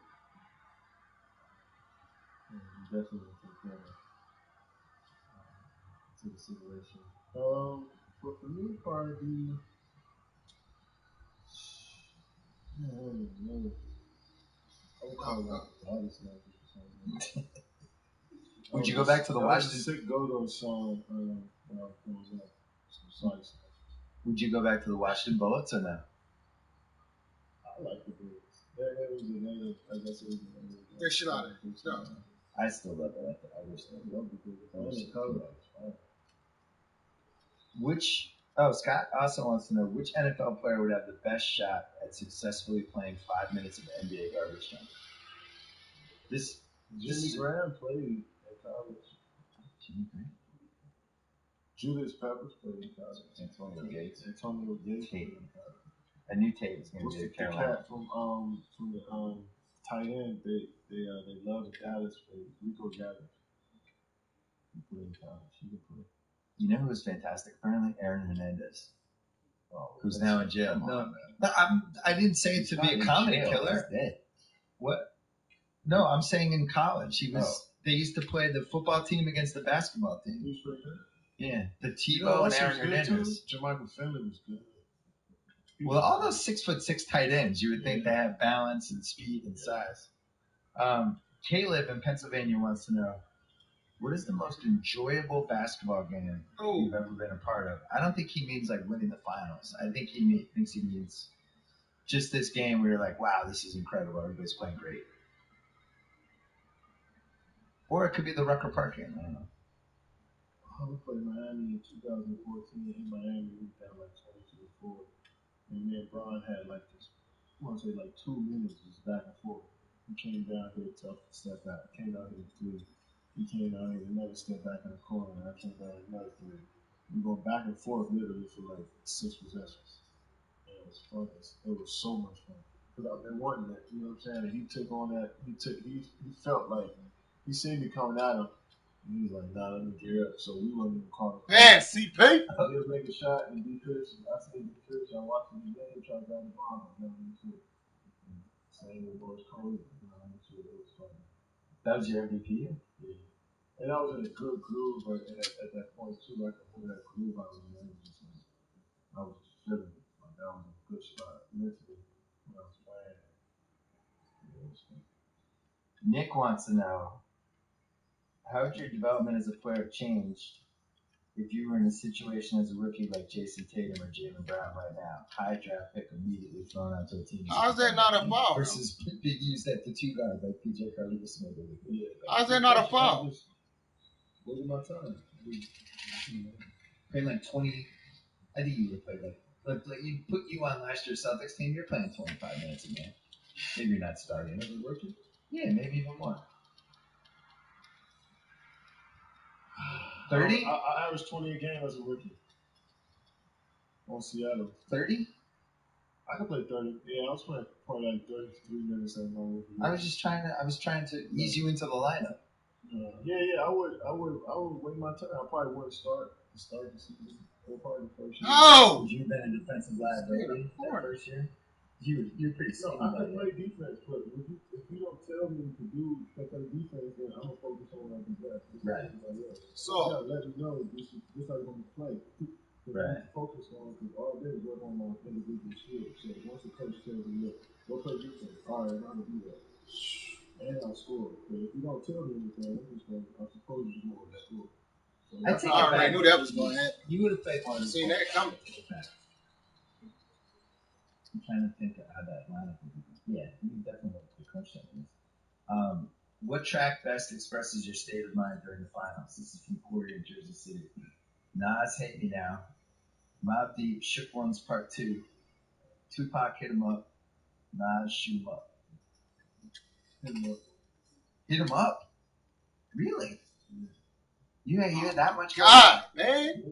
And you definitely take that to the situation. But for me, probably I don't know. I would call it like the body snatchers or something. Would you go back to the Washington? Sick Go-Go song when I was growing up. Some body snatchers. Would you go back to the Washington Bullets or no? I like the Bullets. That was a native. I guess it was a native. Get shit out of it. I still love it. I wish I loved the Bullets. Scott also wants to know which NFL player would have the best shot at successfully playing 5 minutes of NBA garbage time. Jimmy Graham played at college. Jimmy Graham? Julius Peppers played in college. Antonio Gates. Tate. I knew Tate was going to be a Carolina. The cat from the tight end? They love the Dallas play. Rico Gathers. He played in college. He can play. You know who was fantastic? Apparently, Aaron Hernandez, who's now in jail. No, I didn't say it to be a comedy killer. He's dead. What? No, I'm saying in college he was. They used to play the football team against the basketball team. He was pretty good. Yeah, the Tebow and Aaron Hernandez. Jermichael Finley was good. Well, all those 6'6" tight ends, you would think they have balance and speed and size. Caleb in Pennsylvania wants to know, what is the most enjoyable basketball game you've ever been a part of? I don't think he means like winning the finals. I think he thinks he means just this game where you're like, wow, this is incredible. Everybody's playing great. Or it could be the Rucker Park game. I don't know. We played Miami in 2014. In Miami, we got like 22-4. And me and Bron had like this, I want to say like 2 minutes just back and forth. He came down here tough to step back. Came out here three. He came down here another step back in the corner. And I came down another three. We go back and forth literally for like 6 possessions. And it was fun. It was so much fun. Because I've been wanting that. You know what I'm saying? And he took on that. He felt like he seen me coming at him. And he was like, nah, let me gear up. So we wasn't even calling. Man, CP! He was making a shot and D-Fish. I said D-Fish. I watched him game try to grab the bomb. Same with Boris Cody. It was fun. That was your MVP? Yeah. And I was in a good groove, but at that point, too, like over that groove I was in, I was just feeling it. Like, that was a good spot mentally when I was playing. Nick wants to know, how would your development as a player change if you were in a situation as a rookie like Jason Tatum or Jaylen Brown right now? High draft pick immediately thrown onto a team. How is that not a foul? Versus being used at the 2 guard like PJ Carlivas. How is that not a foul? Wasn't my time. Playing like 20. I think you would play like you put you on last year's Celtics team. You're playing 25 minutes a game. Maybe you're not starting. As a rookie? Yeah, maybe even more. 30? I averaged 20 a game as a rookie. On Seattle. 30? I could play 30. Yeah, I was playing probably like 33 minutes at my rookie. I was trying to ease you into the lineup. Yeah. I would wait my turn. I probably wouldn't start the season. Probably the first year. No! Would you have been a defensive liability that first year? You're pretty skinny. No, I can play defense, but if you don't tell me to play defense, then I'm gonna focus on what I do best. Right. So you gotta let me know this how you're gonna play. Right. Focus on, because all day is work on my individual skills. So once the coach tells me, look, go play defense. All right, I'm gonna do that. And I'll score. But if you don't tell me anything, I'm supposed to just go and score. I take it I already back. knew that was going to happen. You would have played one of the Seen that coming. I'm trying to think of how that lineup would be. Yeah, you definitely want to crunch that. What track best expresses your state of mind during the finals? This is from Corey in Jersey City. Nas, Hate Me Now. Mobb Deep, Shook Ones Part 2. Tupac, Hit 'Em Up. Nas, Shoot 'Em Up. Hit 'em up. Hit 'Em Up? Really? You ain't hear that much? God, man.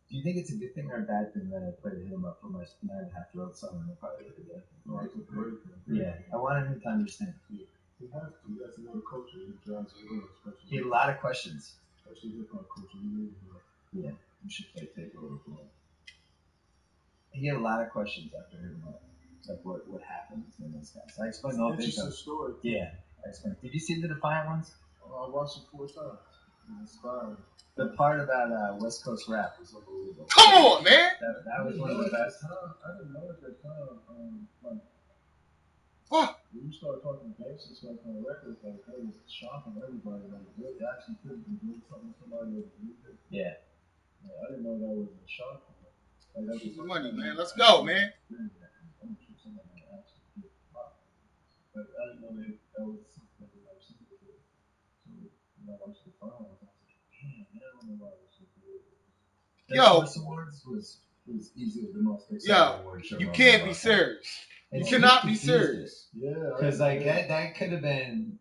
Do you think it's a good thing or a bad thing that I played Hit 'Em Up for my 9.5-year-old son and I probably did it? No, it's a great thing. Yeah, I wanted him to understand. He has to. That's another culture. He drives a little, especially. He had a lot of questions. Especially hip hop culture. You need to. Yeah, you should play Take Over for him. He had a lot of questions after Hit 'Em Up. Like what happens in this guy. So I explained the whole thing. Interesting story. Yeah, I explained. Did you see the Defiant ones? I watched it 4 times. It was inspiring. The part about West Coast rap was unbelievable. Come on, man. That was one of the best. I didn't know at that time. What? When you start talking gangster stuff on records, like that was shocking everybody. Like they actually couldn't be doing something to somebody that believed it. Yeah. Like, I didn't know that was a shock. Like that was Money, man. Let's go, man. But I didn't know that was something that was seen before. So when I watched the final, I was like, damn, man, I don't know why it was so good. The Yo. Source Awards was easily the most exciting Yo, award show. you can't be serious. You cannot be serious. Yeah. Because like that could have been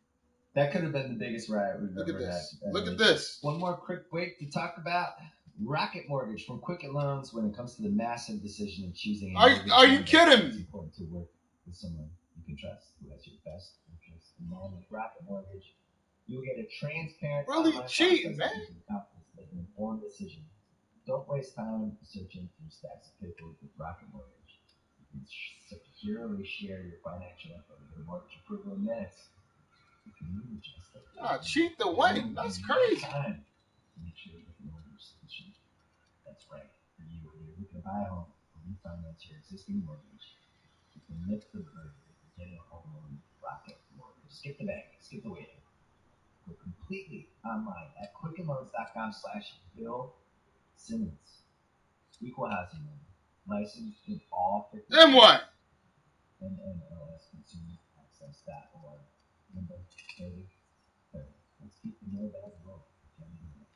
the biggest riot we've Look ever at had. this. Look at this. One more quick break to talk about Rocket Mortgage from Quicken Loans. When it comes to the massive decision of choosing, Are you kidding It's me? important to work with someone you can trust who has your best interest in mind. With Rocket Mortgage, you'll get a transparent, Really online cheating, process man. that gives you confidence to make an informed decision. Don't waste time searching through stacks of paperwork with Rocket Mortgage. You can securely share your financial info with your mortgage approval in minutes. You can even just Cheat the win. That's crazy. Time to make sure you get the mortgage solution that's right for you. When you're looking to buy a home or refinance your existing mortgage, you can lift the burden of getting a home loan with Rocket Mortgage. Skip the bank, skip the waiting. Go completely online at quickenloans.com/Bill Simmons. Equal housing loan. Licensed in all 50 Then what? and MLS Consumer Access.org. Number 30. Let's keep the mail bag rolling.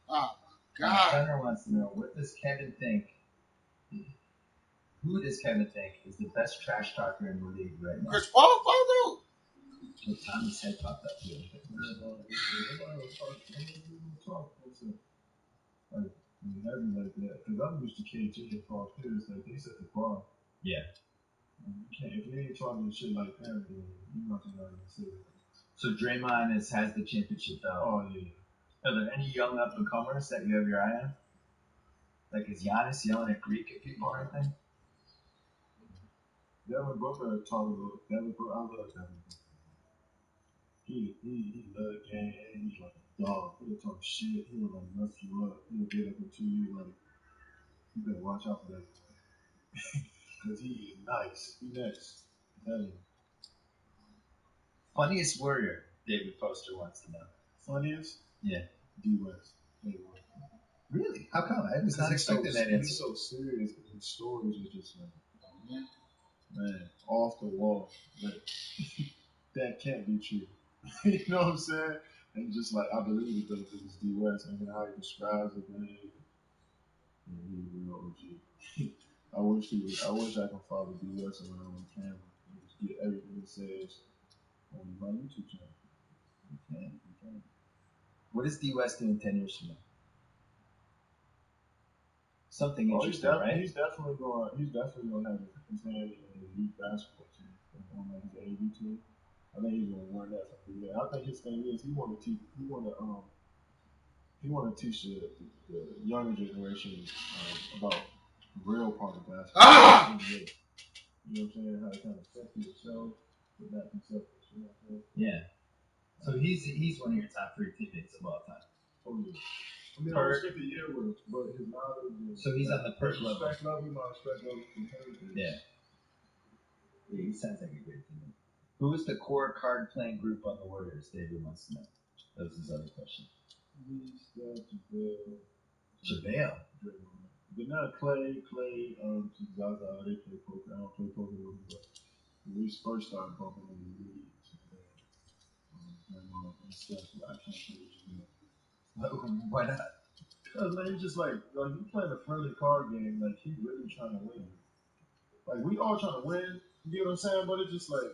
Oh, God. Gunner wants to know, what does Kevin think? Who does Kevin think is the best trash talker in the league right now? Chris Paul, father? Well, Thomas head popped up here. Because I'm used to KJ and Paul Pierce, like they set the bar. Yeah. You can't, if you ain't talking shit like that, then you're not gonna say it. So Draymond has the championship belt. Oh yeah. Are there any young up and comers that you have your eye on? Like, is Giannis yelling at Greek at people or anything? Devin Booker talking about Devin Booker. I love Devin Booker. He love the game and he's like a dog. He'll talk shit. He'll like mess you up. He'll get up into you like you better watch out for that. Cause he is nice. He nice. Funniest warrior, David Foster wants to know. Funniest? Yeah. D West. Really? How come? I was not expecting that answer. He's so serious, but his stories are just like, man, off the wall. Like, that can't be true. You know what I'm saying? And just like, I believe it though, because it's D West and how he describes it, man. He's a real OG. I wish I could follow D West around on camera and just get everything he says on my YouTube channel. You can. What is D West doing 10 years from now? Something interesting, right? He's definitely gonna have his hand in the youth basketball team on like his AV team. I think he's gonna learn that from there. I think his thing is he wanna teach the younger generation about the real part of basketball. Ah! You know what I'm saying? How to kind of affect yourself, but not yourself. You know what I'm saying? Yeah. So he's one of your top 3 teammates of all time. Oh yeah. I mean, I respect the year with him, but his knowledge is... So he's on the Perk level. Respect level, my respect level from him. Yeah. He sounds like a great teammate. Who is the core card playing group on the Warriors? David wants to know. That was his other question. JaVale. But not Clay, Zaza, they play poker. I don't play poker with them, but when we first started bumping in the league, and stuff, I can't play with JaVale. Why not? Because, man, he's just like you playing a friendly card game, like, he really trying to win. Like, we all trying to win, you get what I'm saying? But it's just like,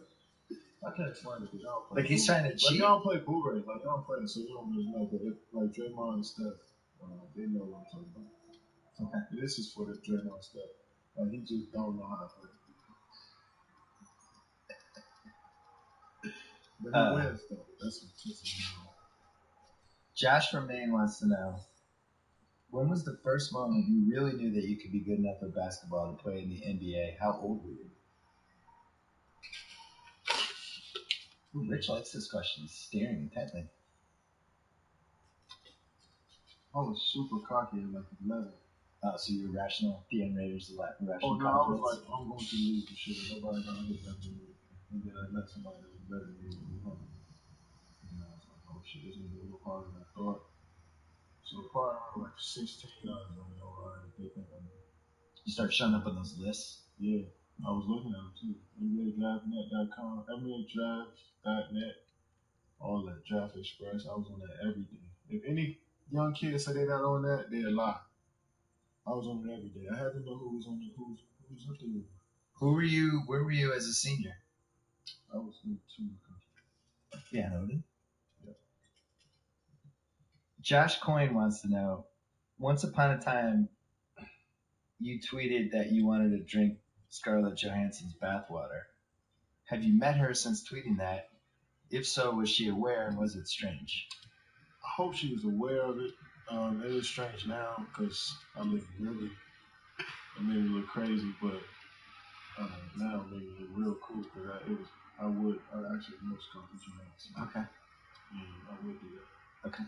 I can't explain it because y'all play. Like, he's trying to cheat? Like, y'all play Blu-ray. Like, y'all play it, so you don't really know. But, like, Draymond and Steph, they know what I'm talking about. Okay. This is for the Draymond stuff. Like, he just don't know how to play. But he wins, though. That's what pisses me off. Josh from Maine wants to know, when was the first moment you really knew that you could be good enough at basketball to play in the NBA? How old were you? Ooh, Rich likes this question. He's staring intently. I was super cocky at like 11. Oh, so you're rational. The N Raiders, rational. Oh, no, I was like, I'm going to leave the shit. Nobody gonna hit that dude. And then I met somebody that was better than me. And I was like, oh shit, this is a little harder than I thought. So probably around like 16, I was like, oh, alright, they think I'm. You start showing up on those lists? Yeah, I was looking at them too. NBADraftNet.com, NBADraft.net, all that Draft Express. I was on that every day. If any young kids say they're not on that, they're a lie. I was on it every day. I had to know who was on it, who's up there. Who were you? Where were you as a senior? I was in 2 countries. Yeah, I know it. Yeah. Josh Coyne wants to know, once upon a time, you tweeted that you wanted to drink Scarlett Johansson's bathwater. Have you met her since tweeting that? If so, was she aware and was it strange? I hope she was aware of it. It is strange now because I look really, it made me look crazy, but now it made me look real cool because I actually know Scarlett Johansson. Okay. Yeah, I would do that. Okay.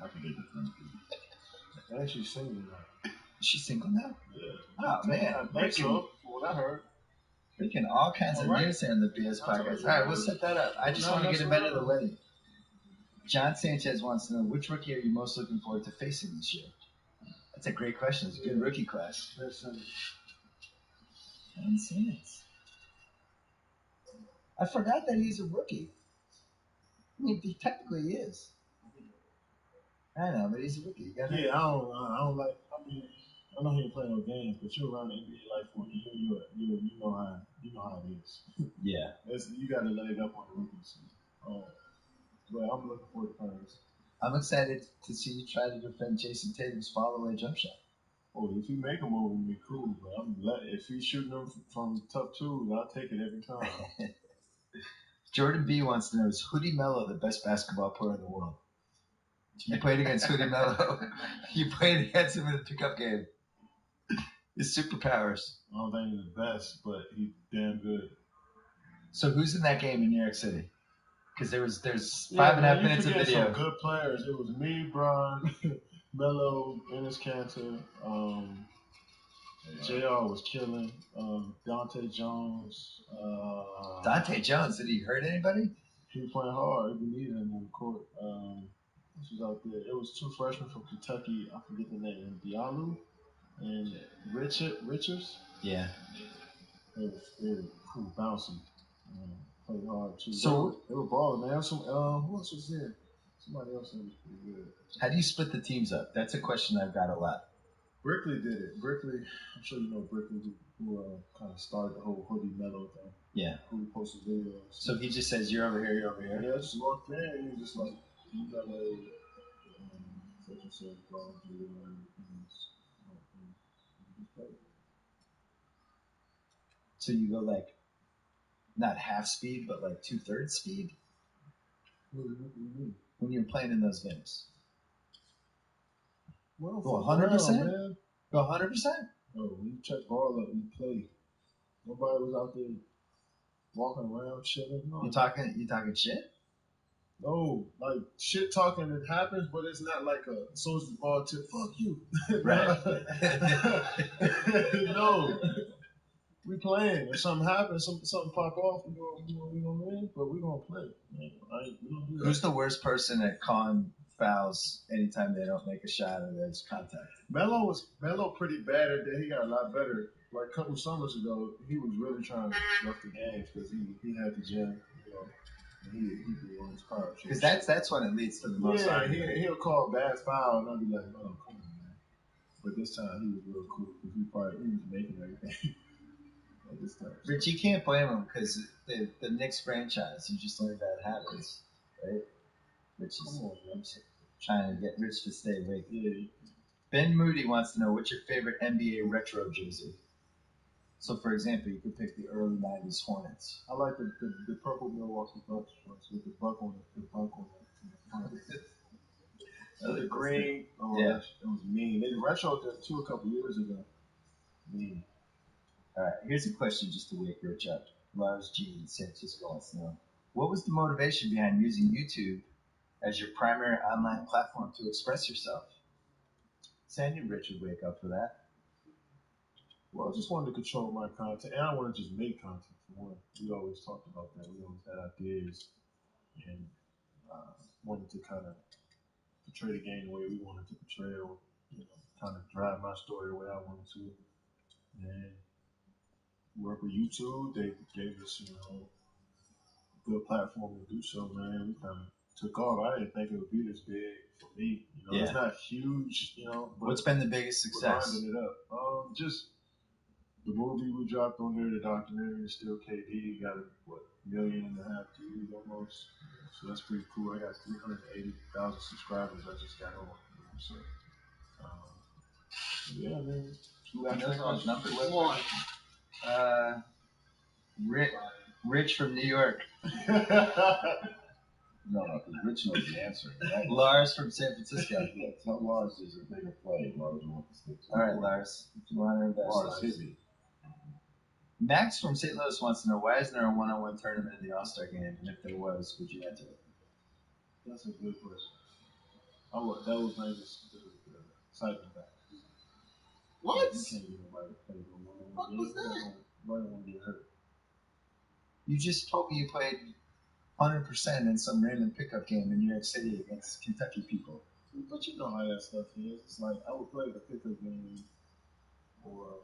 I forget the thing. And she's single now. Is she single now? Yeah. Oh, man. I think so. From what I heard. Freaking all kinds of news here in the BS podcast. All right, we'll set that up. I just want to get invited to the wedding. John Sanchez wants to know, which rookie are you most looking forward to facing this year? That's a great question. It's a good rookie class. And Simmons. I forgot that he's a rookie. I mean, he technically is. I know, but he's a rookie. Yeah, I don't like. I mean, I know he ain't playing no games, but you're around the NBA life for you know how it is. Yeah. You got to leg up on the rookies. But I'm looking forward to playing this. I'm excited to see you try to defend Jason Tatum's fall-away jump shot. Oh, if you make him over me, cool. But if he's shooting them from tough twos, I'll take it every time. Jordan B wants to know, is Hoodie Mello the best basketball player in the world? You played against Hoodie Mello. You played against him in a pickup game. His superpowers. I don't think he's the best, but he's damn good. So who's in that game in New York City? Because there's 5.5 minutes of video. Some good players. It was me, Bron, Melo, Enes Kanter. JR was killing. Dante Jones. Dante Jones, did he hurt anybody? He was playing hard. We needed him on the court. This was out there. It was 2 freshmen from Kentucky. I forget the name. Diallo and Richards. Yeah. They were bouncing. Played hard too. So they were balling, man. Who else was there? Somebody else that was pretty good. How do you split the teams up? That's a question I've got a lot. Brickley did it. Brickley, I'm sure you know Brickley, who kind of started the whole Hoodie Mello thing. Yeah. Who posted videos. So he just says, you're over here, you're over here? Yeah, just walked in and he was just like, you got such and such, ball, So you go like, not half speed, but like 2/3 speed? What do you mean? When you're playing in those games? Well, go 100%? Go 100%? Oh, when you check ball up, you play. Nobody was out there walking around chilling. No. You talking shit? No, like shit talking it happens, but it's not like as soon as the ball tip, fuck you. Right. No. We playing. If something happens, something pop off, we gonna win, but we gonna play. Man, we gonna do that. Who's the worst person at calling fouls anytime they don't make a shot or there's contact? Melo pretty bad at that. He got a lot better. Like a couple summers ago, he was really trying to rough the games because he had the gym, you know. And he be on his car. Because that's when it leads to the most argument. He'll call a bad foul and I'll be like, oh, come on, man. But this time he was real cool because he was making everything. This time. Rich, you can't blame him because the Knicks franchise, you just learned bad habits, right? Rich is trying to get Rich to stay awake. Yeah. Ben Moody wants to know, what's your favorite NBA retro jersey? So, for example, you could pick the early 90s Hornets. I like the purple Milwaukee Bucks ones with the buck on it. The green. Oh, yeah. That was mean. They retroed that too a couple years ago. Mean. All right, here's a question just to wake Rich up. Lars G in San Francisco wants to know, what was the motivation behind using YouTube as your primary online platform to express yourself? So I knew Rich would wake up for that. Well, I just wanted to control my content, and I want to just make content for one. We always talked about that. We always had ideas, and wanted to kind of portray the game the way we wanted to portray it, or kind of drive my story the way I wanted to. And work with YouTube, they gave us, a good platform to do so, man. We kind of took off. I didn't think it would be this big for me. It's not huge, but what's been the biggest success? We're grinding it up. Just the movie we dropped on there, the documentary, Still KD, got 1.5 million views almost. So that's pretty cool. I got 380,000 subscribers. I just got on. So, yeah, man. Those are numbers. Rich from New York. No, because Rich knows the answer. Lars from San Francisco. Yeah, tell Lars there's a bigger play. Lars wants to stick to. All right, Lars. If you want to invest. Lars, hit me. Max from St. Louis wants to know, why isn't there a one-on-one tournament in the All-Star game? And if there was, would you enter it? That's a good question. That was my excitement back. What? You can't get nobody to play no one-on-one. What was that? Nobody want to get hurt. You just told me you played 100% in some random pickup game in New York City against Kentucky people. But you know how that stuff is. It's like I would play the pickup game or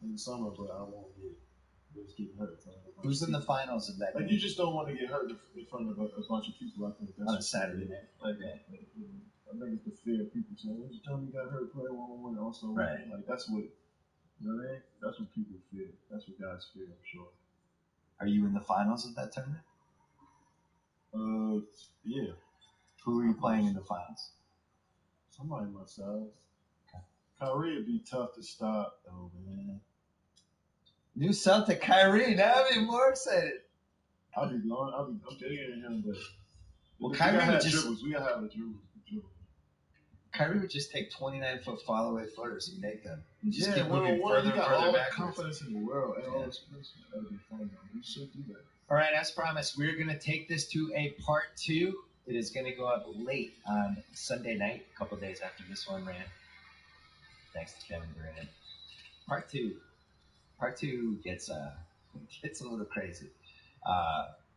in the summer, but I won't get hurt. Who's in the finals of that game? You just don't want to get hurt in front of a bunch of people. I think that's on a Saturday night. I think it's the fear of people saying, "Every time you got hurt, play one-on-one." Also, right? Like that's what that's what people fear. That's what guys fear. I'm sure. Are you in the finals of that tournament? Yeah. Who are you playing in the finals? Somebody my size. Okay. Kyrie would be tough to stop, though, man. New Celtic Kyrie. Now I'm even more excited. I'm bigger than him, but Kyrie would just dribbles. We gotta have a dribble. Kyrie would just take 29-foot fall-away footers and make them. And just keep moving further and further all backwards. the confidence in the world and all this space. That would be fun. We should do that. All right, as promised, we're going to take this to a part 2. It is going to go up late on Sunday night, a couple days after this one ran. Thanks to Kevin Durant. Part 2 gets a little crazy.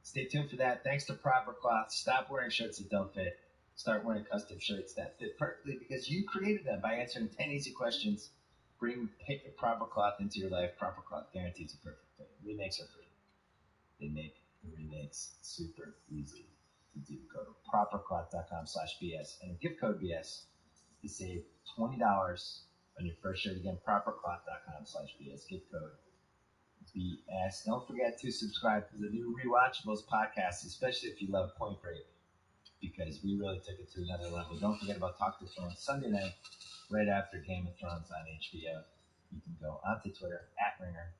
Stay tuned for that. Thanks to Proper Cloth. Stop wearing shirts that don't fit. Start wearing custom shirts that fit perfectly because you created them by answering 10 easy questions. Bring Proper Cloth into your life. Proper Cloth guarantees a perfect fit. Remakes are free. They make the remakes super easy to do. Go to propercloth.com/BS and gift code BS to save $20 on your first shirt. Again, propercloth.com/BS. Gift code BS. Don't forget to subscribe to the new Rewatchables podcast, especially if you love Point Break, because we really took it to another level. Don't forget about Talk to Thrones Sunday night, right after Game of Thrones on HBO. You can go onto Twitter @Ringer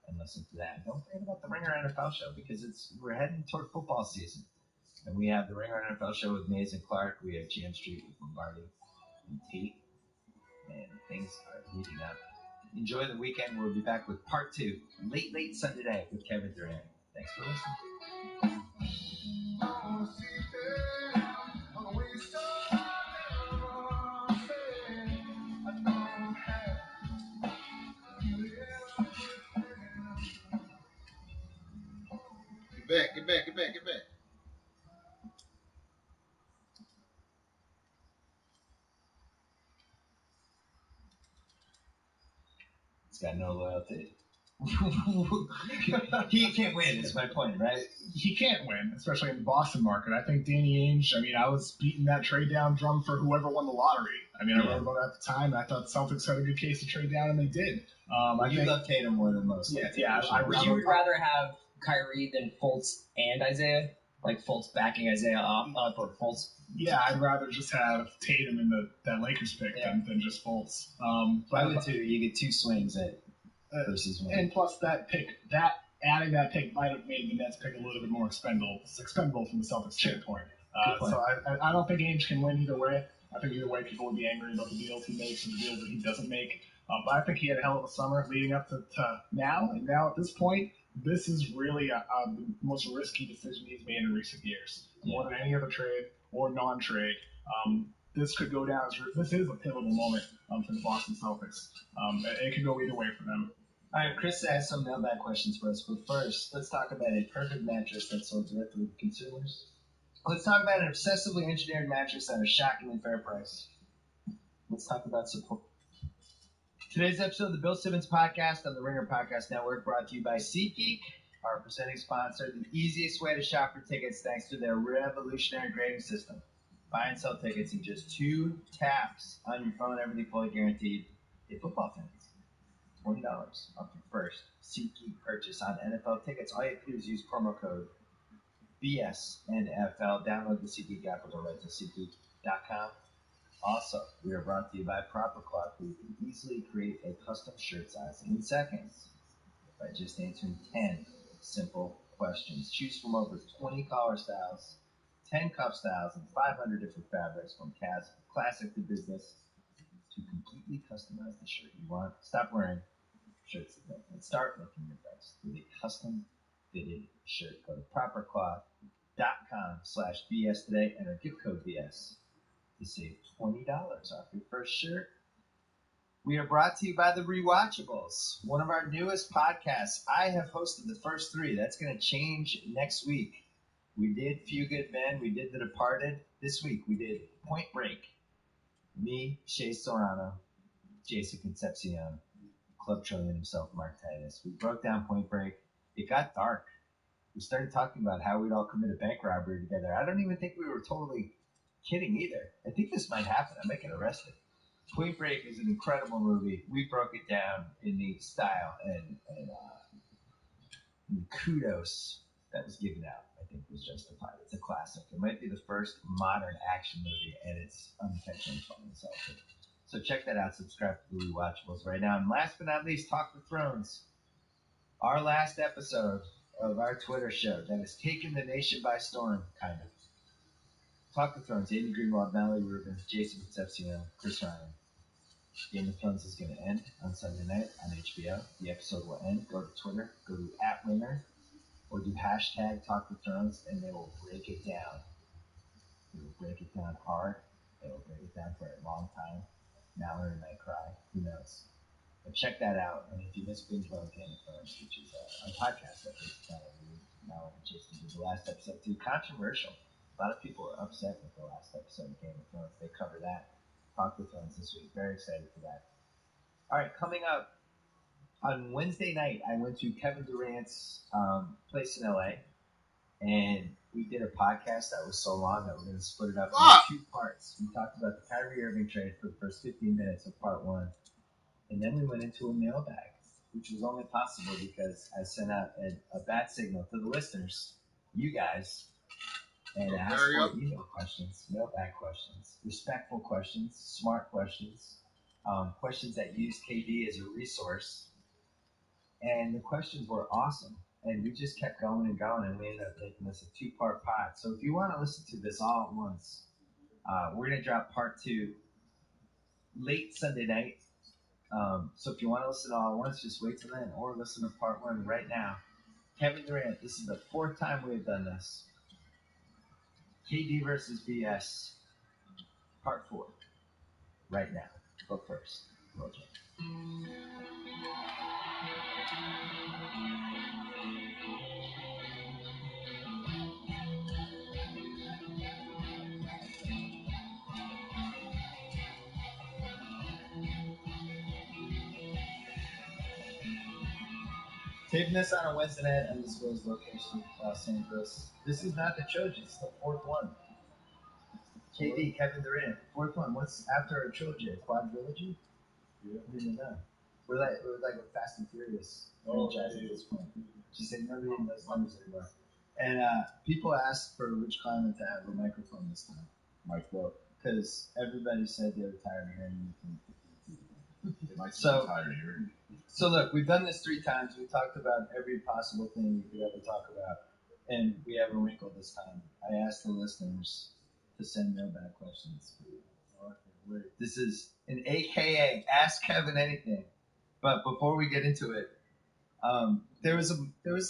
and listen to that. Don't forget about the Ringer NFL show because we're heading toward football season, and we have the Ringer NFL show with Mays and Clark. We have GM Street with Lombardi and Tate, and things are heating up. Enjoy the weekend. We'll be back with part 2 late Sunday night with Kevin Durant. Thanks for listening. Get back. He's got no loyalty. He can't win, is my point, right? He can't win, especially in the Boston market. I think Danny Ainge, I was beating that trade down drum for whoever won the lottery. I wrote about it at the time, and I thought the Celtics had a good case to trade down, and they did. You love Tatum more than most. Yeah. You would rather have Kyrie than Fultz and Isaiah? Like Fultz backing Isaiah up or Fultz? Yeah, I'd rather just have Tatum in that Lakers pick than just Fultz. But I would too. You get two swings at versus one. And plus adding that pick might have made the Nets pick a little bit more expendable from the Celtics standpoint. So I don't think Ainge can win either way. I think either way people would be angry about the deals he makes and the deals that he doesn't make. But I think he had a hell of a summer leading up to now. And now at this point, this is really the most risky decision he's made in recent years. More than any other trade or non-trade. This could go down. This is a pivotal moment for the Boston Celtics. It could go either way for them. All right, Chris has some mailbag questions for us, but first, let's talk about a perfect mattress that's sold directly to consumers. Let's talk about an obsessively engineered mattress at a shockingly fair price. Let's talk about support. Today's episode of the Bill Simmons Podcast on the Ringer Podcast Network brought to you by SeatGeek, our presenting sponsor, the easiest way to shop for tickets thanks to their revolutionary grading system. Buy and sell tickets in just 2 taps on your phone, everything fully guaranteed. Hey, football fans. $20 off your first SeatGeek purchase on NFL tickets. All you have to do is use promo code BSNFL. Download the SeatGeek app or go right to SeatGeek.com. Also, we are brought to you by Proper Cloth, who can easily create a custom shirt size in seconds by just answering 10 simple questions. Choose from over 20 collar styles, 10 cuff styles, and 500 different fabrics from classic to business to completely customize the shirt you want. Stop wearing shirts that don't and start looking your best with a custom fitted shirt. Go to propercloth.com/BS today and our gift code BS to save $20 off your first shirt. We are brought to you by The Rewatchables, one of our newest podcasts. I have hosted the first 3. That's going to change next week. We did Few Good Men. We did The Departed. This week we did Point Break. Me, Shea Serrano, Jason Concepcion, Club Trillion himself, Mark Titus. We broke down Point Break. It got dark. We started talking about how we'd all commit a bank robbery together. I don't even think we were totally kidding either. I think this might happen. I might get arrested. Point Break is an incredible movie. We broke it down in the style and kudos that was given out, I think, was justified. It's a classic. It might be the first modern action movie, and it's unintentionally fun and selfish. So check that out. Subscribe to The Rewatchables right now. And last but not least, Talk the Thrones. Our last episode of our Twitter show that has taken the nation by storm, kind of. Talk the Thrones. Andy Greenwald, Valerie Rubin, Jason Concepcion, Chris Ryan. Game of Thrones is going to end on Sunday night on HBO. The episode will end. Go to Twitter. Go to @winner. Or do hashtag Talk the Thrones, and they will break it down. They will break it down hard. They will break it down for a long time. Mallory might cry. Who knows? But check that out. And if you miss Binge Mode Game of Thrones, which is a podcast that is Mallory and Jason did the last episode too, controversial. A lot of people were upset with the last episode of Game of Thrones. They cover that. Talk the Thrones this week. Very excited for that. All right, coming up on Wednesday night, I went to Kevin Durant's place in LA, and we did a podcast that was so long that we're going to split it up into 2 parts. We talked about the Kyrie Irving trade for the first 15 minutes of part 1, and then we went into a mailbag, which was only possible because I sent out a bat signal to the listeners, you guys, and asked for email questions, mailbag questions, respectful questions, smart questions, questions that use KD as a resource. And the questions were awesome. And we just kept going and going, and we ended up making this a 2-part pod. So if you want to listen to this all at once, we're going to drop part 2 late Sunday night. So if you want to listen all at once, just wait till then, or listen to part 1 right now. Kevin Durant, this is the 4th time we've done this. KD versus BS, part 4, right now. Go first. Roger. Taping this on a Wednesday night, undisclosed location, Los Angeles. This is not the trilogy. It's the fourth one. KD, Kevin Durant, fourth one. What's after a trilogy? A quadrilogy? Yeah. I didn't know. We're like a Fast and Furious franchise at this point. She said nobody even knows numbers anymore. And people asked for Rich Kleiman to have a microphone this time. Mike Buck. Because everybody said they were tired of hearing me. They might So- be tired of hearing it. So look, we've done this 3 times. We talked about every possible thing we could ever talk about. And we have a wrinkle this time. I asked the listeners to send mailbag questions. This is an AKA Ask Kevin Anything. But before we get into it, there was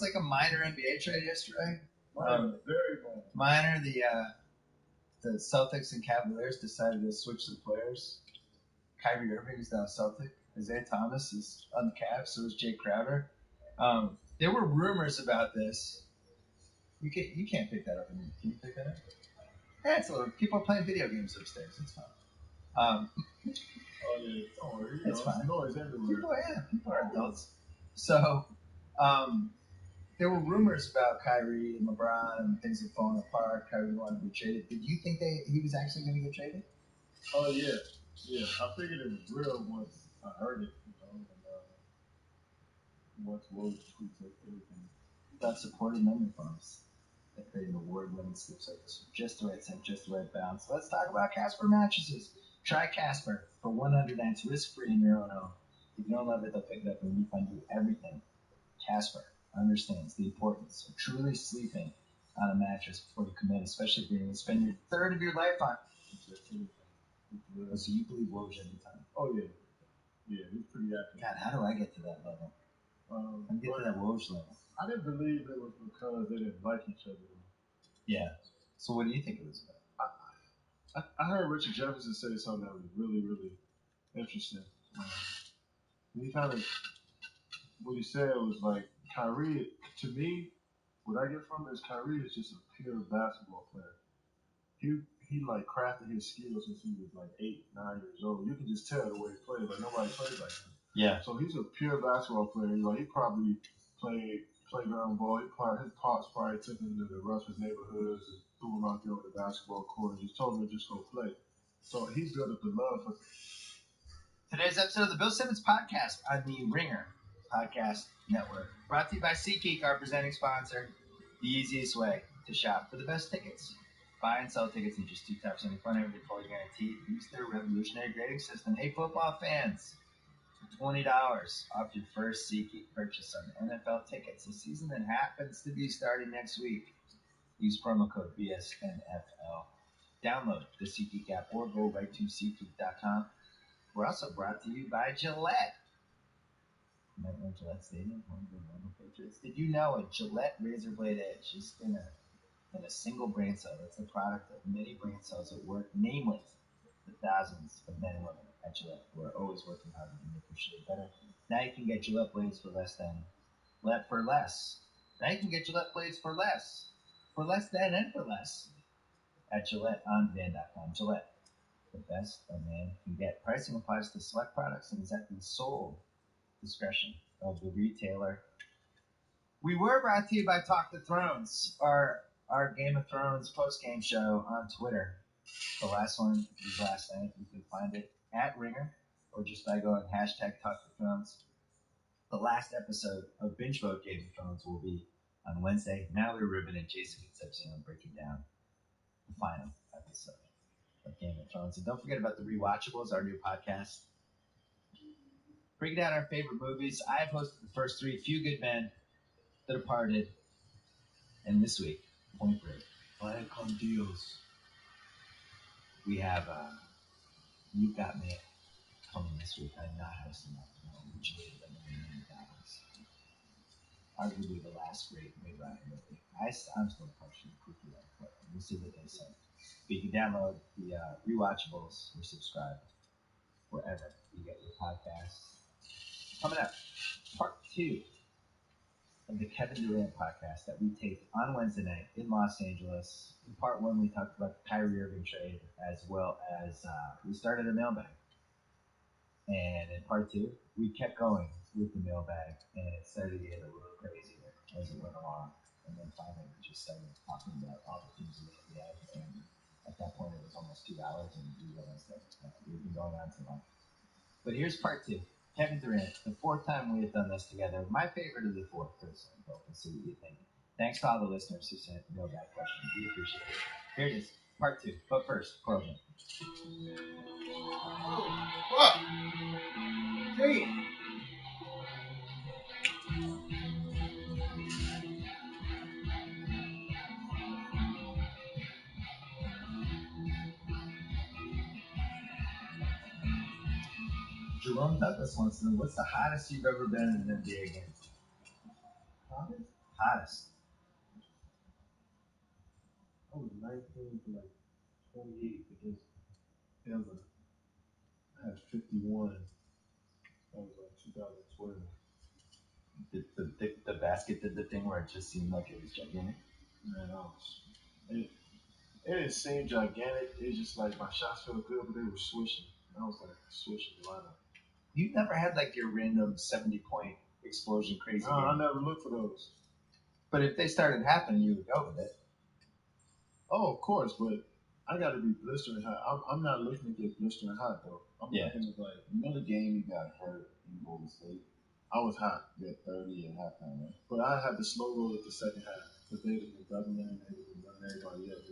like a minor NBA trade yesterday. Very Minor, minor. the Celtics and Cavaliers decided to switch the players. Kyrie Irving is now a Celtic. Isaiah Thomas is on the Cavs. So is Jay Crowder. There were rumors about this. You can't pick that up. Can you pick that up? Yeah, it's a little. People are playing video games upstairs. It's fine. Oh yeah, don't worry. It's fine. Noise everywhere. People are adults. So, there were rumors about Kyrie and LeBron and things had fallen apart. Kyrie wanted to be traded. Did you think he was actually going to get traded? Oh yeah. I figured it was real once I heard it. And, once Woj tweets like everything. Got supported memory foams. They create an award-winning slip surface. Just the right scent, just the right balance. Let's talk about Casper mattresses. Try Casper for 100 nights risk-free in your own home. If you don't love it, they'll pick it up and refund you everything. Casper understands the importance of truly sleeping on a mattress before you commit, especially if you're going to spend your third of your life on it. So you believe Woj every time? Oh yeah. Yeah, he's pretty accurate. God, how do I get to that level? I get to that Woj level. I didn't believe it was because they didn't like each other. Yeah. So what do you think it was about? I heard Richard Jefferson say something that was really, really interesting. He kind of, what he said was like, Kyrie, to me, what I get from it is Kyrie is just a pure basketball player. He like crafted his skills since he was like 8, 9 years old. You can just tell the way he plays. Like nobody plays like him. Yeah. So he's a pure basketball player. Like he probably played playground ball. His pops probably took him to the roughest neighborhoods and threw him out there on the basketball court and just told him to just go play. So he built up the love for. Today's episode of the Bill Simmons Podcast on the Ringer Podcast Network. Brought to you by SeatGeek, our presenting sponsor. The easiest way to shop for the best tickets. Buy and sell tickets in just 2 taps on your phone. Every fully guaranteed. Use their revolutionary grading system. Hey, football fans. For $20 off your first SeatGeek purchase on NFL tickets. The season that happens to be starting next week. Use promo code BSNFL. Download the SeatGeek app or go right to SeatGeek.com. We're also brought to you by Gillette. You might know Gillette Stadium, one of the Roman Patriots. Did you know a Gillette Razor Blade Edge is in a single brain cell? It's a product of many brain cells at work, namely the thousands of men and women at Gillette who are always working hard to make your shave better. Now you can get Gillette blades for less. Now you can get Gillette blades for less than and for less at GilletteOnDemand.com. Gillette, the best a man can get. Pricing applies to select products and is at the sole discretion of the retailer. We were brought to you by Talk the Thrones, our Game of Thrones post-game show on Twitter. The last one was last night. You can find it at Ringer or just by going hashtag Talk the Thrones. The last episode of Binge Vote Game of Thrones will be on Wednesday. Mallory Rubin and Jason Concepcion breaking down the final episode of Game of Thrones. And don't forget about The Rewatchables, our new podcast. Breaking down our favorite movies. I've hosted the first 3, Few Good Men, The Departed, and this week, Point Break. Vaya con Dios. We have You've Got Mail coming this week. I'm not hosting that. Which is arguably the last great mid-round movie. I'm still partially cookie on it, but we'll see what they say. But you can download the Rewatchables or subscribe wherever you get your podcasts. Coming up, part 2 of the Kevin Durant podcast that we taped on Wednesday night in Los Angeles. In part 1, we talked about the Kyrie Irving trade as well as we started a mailbag. And in part 2, we kept going with the mailbag, and it started to get a little crazier as it went along. And then finally, we just started talking about all the things we had. And at that point, it was almost 2 hours, and we realized that we've been going on too long. But here's part 2. Kevin Durant, the 4th time we have done this together. My favorite of the 4th, personally. But let's see what you think. Thanks to all the listeners who sent mailbag questions. We appreciate it. Here it is, part 2. But first, Corbin. What? Hey. Jerome Douglas wants to know, what's the hottest you've ever been in an NBA game? Hottest. I was 19 to like 28 against Denver. I had 51. That was like 2012. The basket did the thing where it just seemed like it was gigantic. Man, it didn't seem gigantic. It just like my shots felt good, but they were swishing. I was like swishing a lot. You never had like your random 70-point explosion crazy No, game. I never looked for those. But if they started happening, you would go with it. Oh, of course, but I got to be blistering hot. I'm not looking to get blistering hot though. I'm looking to like, You know the game you got hurt in Golden State? I was hot. You had 30 at halftime, right? But I had the slow roll at the second half. But they didn't double in, they didn't run everybody up.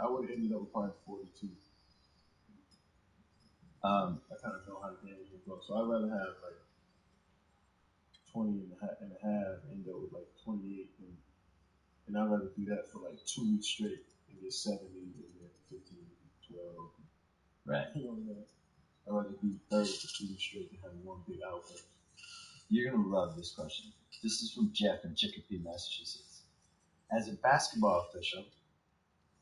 I would have ended up with probably 42. I kind of know how the game is going to go. So I'd rather have like 20 and a half, end up with like 28. And I'd rather do that for like 2 weeks straight and get 70 and then 15, 12. Right. You know what I mean? I'd rather do 30 for 2 weeks straight and have one big output. You're going to love this question. This is from Jeff in Chicopee, Massachusetts. As a basketball official,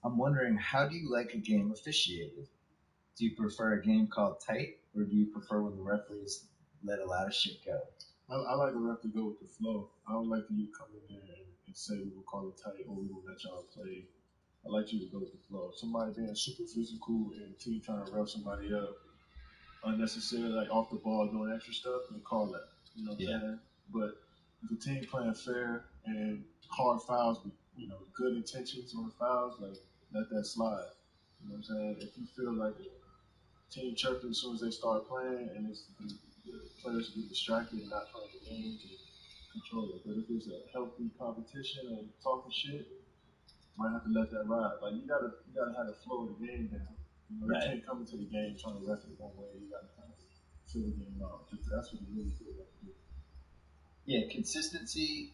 I'm wondering, how do you like a game officiated? Do you prefer a game called tight, or do you prefer when the referees let a lot of shit go? I like the ref to go with the flow. I don't like you to come in there and say we will call it tight or we will let y'all play. I like you to go with the flow. If somebody being super physical and the team trying to rough somebody up unnecessarily, like off the ball doing extra stuff, then call that. You know what I'm saying? But if the team playing fair and hard fouls with, good intentions on the fouls, like let that slide. You know what I'm saying? If you feel like the team chirping as soon as they start playing and the players get distracted and not playing the game to control it. But if it's a healthy competition and talking shit, you might have to let that ride. Like you gotta have the flow of the game down. You can't come into the game trying to ref it one way. You gotta kind of fill the game out. That's what you really feel like to do. Yeah, consistency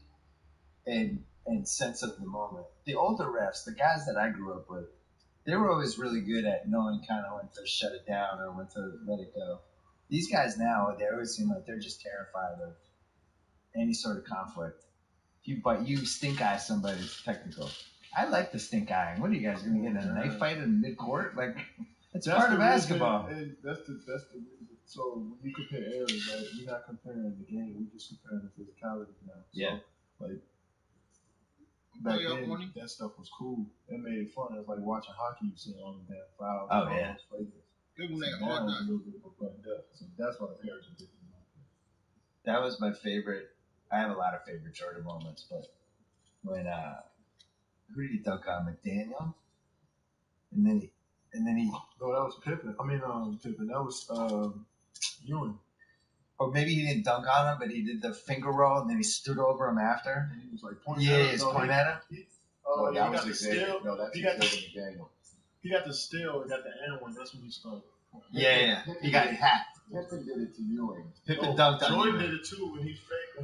and sense of the moment. The older refs, the guys that I grew up with, they were always really good at knowing kind of when to shut it down or when to let it go. These guys now, they always seem like they're just terrified of any sort of conflict. But you stink eye somebody, it's technical. I like the stink eyeing. What are you guys going to get in a knife fight in mid-court? Like, that's part of basketball. And that's the reason. So when you compare eras, right, we're not comparing the game. We're just comparing the physicality now. So, like, back then, that stuff was cool. It made it fun. It was like watching hockey. You see all the damn fouls. Oh, yeah. Good one, so now it's a little bit more buttoned up. So that's why the players are different. That was my favorite. I have a lot of favorite Jordan moments, but when who did he dunk on? McDaniel, and then he. No, that was Pippen. Pippen. That was Ewing. Or maybe he didn't dunk on him, but he did the finger roll, and then he stood over him after. And he was like pointing at him. He was pointing at him. He got the steal. No, that's he got McDaniel. He got the steal. He got the and one. That's when he started. Yeah. He got hacked. Pippen did it to Ewing. Pippen dunked on Jordan Ewing. did it too when he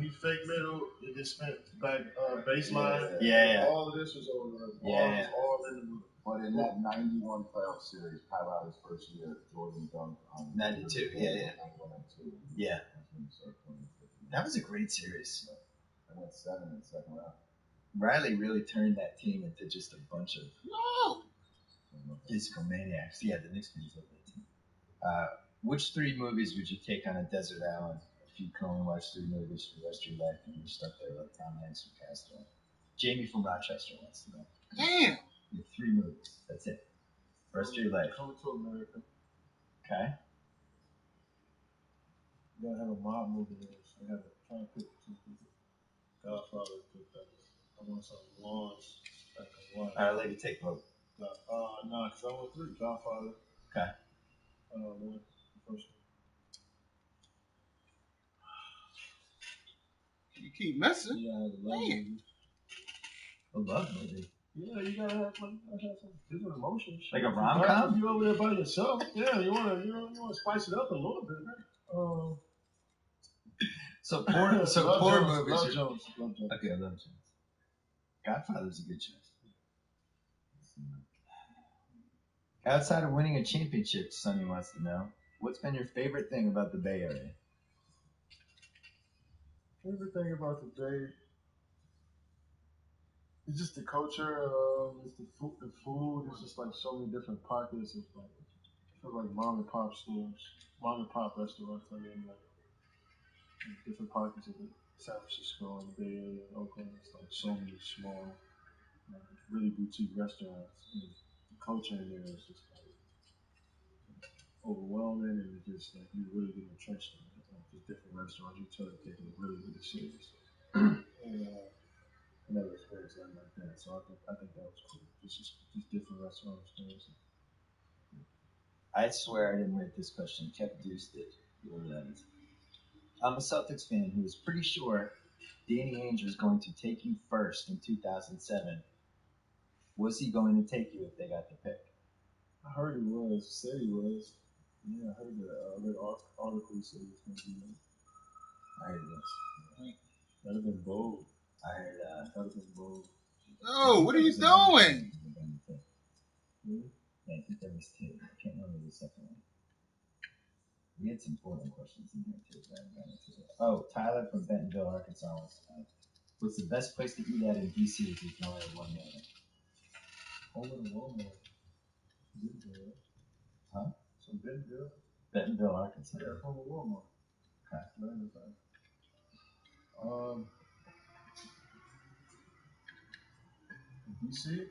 faked middle. It just spent back baseline. Yeah. All of this was over. Yeah. All in the middle. But in that 91 playoff series, Pat Riley's first year, Jordan dunked on 92, yeah. Yeah. That was a great series. I went 7 in the second round. Riley really turned that team into just a bunch of physical maniacs. Yeah, the Knicks fans love that team. Which 3 movies would you take on a desert island if you can only watch 3 movies for the rest of your life and you're stuck there like Tom Hanks from Castaway? Jamie from Rochester wants to know. Damn! You have 3 movies. That's it. Rest of your life. Coming to America. Okay. You gotta have a mob movie. You gotta have trying to pick two people. Godfather picked that. I want some launch. All right, let me take both. No, because I want three. Godfather. Okay. One. The first one. You keep messing. Yeah, the love movie. A love movie. Yeah, you gotta have some different emotions. Like a rom-com? If you over there by yourself, yeah, you wanna spice it up a little bit, man. So poor movies. Love Jones. Okay, I love Jones. Godfather's a good choice. Outside of winning a championship, Sonny wants to know, what's been your favorite thing about the Bay Area? Favorite thing about the Bay it's just the culture. It's the food. The food. It's just like so many different pockets of like, I feel like mom and pop stores, mom and pop restaurants. I mean, like different pockets of the San Francisco and the Bay Area and Oakland. It's like so many small, really boutique restaurants. And the culture in there is just like overwhelming, and it's just like you really get entrenched in it. Like just different restaurants, you tell that they can really, really serious. And I never experienced anything like that, so I think that was cool. Just different restaurant experiences. I swear I didn't write this question. Kev Deuce did. Whoever that is. I'm a Celtics fan who was pretty sure Danny Ainge was going to take you first in 2007. Was he going to take you if they got the pick? I heard he was. Said he was. Yeah, I heard that. I read article said he was going to be there. I heard this. That'd have been bold. I heard that'd have been bold. Oh, what are you doing? Yeah, I think that was two. I can't remember the second one. We had some important questions in here too. Oh, Tyler from Bentonville, Arkansas wants to know, what's the best place to eat at in DC if you can only have 1 million? Over the Walmart. Bentonville. Huh? So Bentonville? Bentonville, Arkansas. Yeah, from the Walmart. Okay. DC?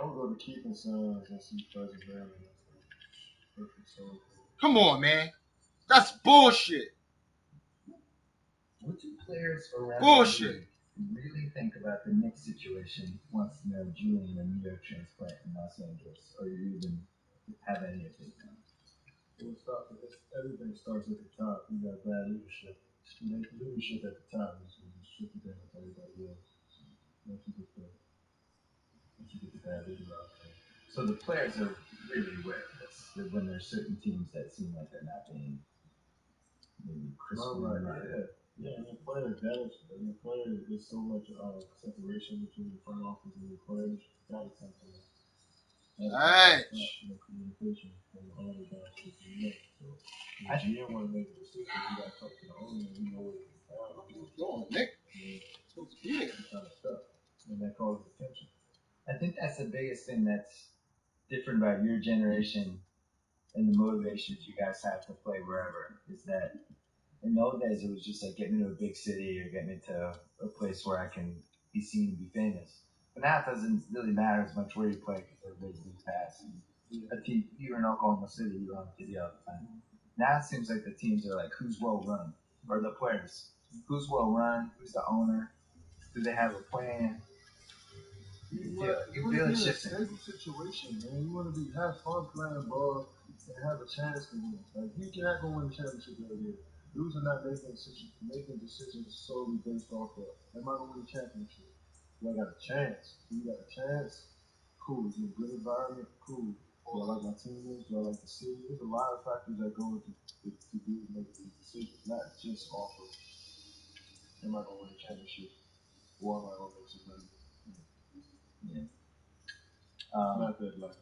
I would go to Keith and Sons and see Pleasant Valley. Come on, man. That's bullshit. What do players around bullshit really think about the Knicks situation once Julian a New York transplant in Los Angeles, or you even have any opinion on it? Everything starts at the top. You got bad leadership. Leadership at the top is shit you down with everybody else. Once you get the bad leader out there. So the players are really aware of this. That when there's certain teams that seem like they're not being maybe crisply right. Yeah, and the players, there's so much separation between the front office and the players. That is something. Right. Communication from the owner down to the neck. So if you didn't want to make a decision, you got to talk to the owner and you know what it's about. Go on, Nick. Supposed to be there. Kind of stuff. And that causes attention. I think that's the biggest thing that's different about your generation and the motivations you guys have to play wherever is that in those days it was just like get me to a big city or get me to a place where I can be seen and be famous. But now it doesn't really matter as much where you play because everybody's league pass. You're in Oklahoma City, you're on TV all the time. Now it seems like the teams are like who's well run, or the players. Who's well run, who's the owner, do they have a plan? You feel it shifting. It's a stable situation, man. You want to have fun playing ball and have a chance to win. Like you cannot go win the championship every year. Dudes are not making decisions solely based off of am I going to win the championship? Do I got a chance? Do you got a chance? Cool. Is it a good environment? Cool. Do I like my teammates? Do I like the city? There's a lot of factors that go into dudes making these decisions, not just off of am I going to win the championship or am I going to make some money? Yeah. Not that like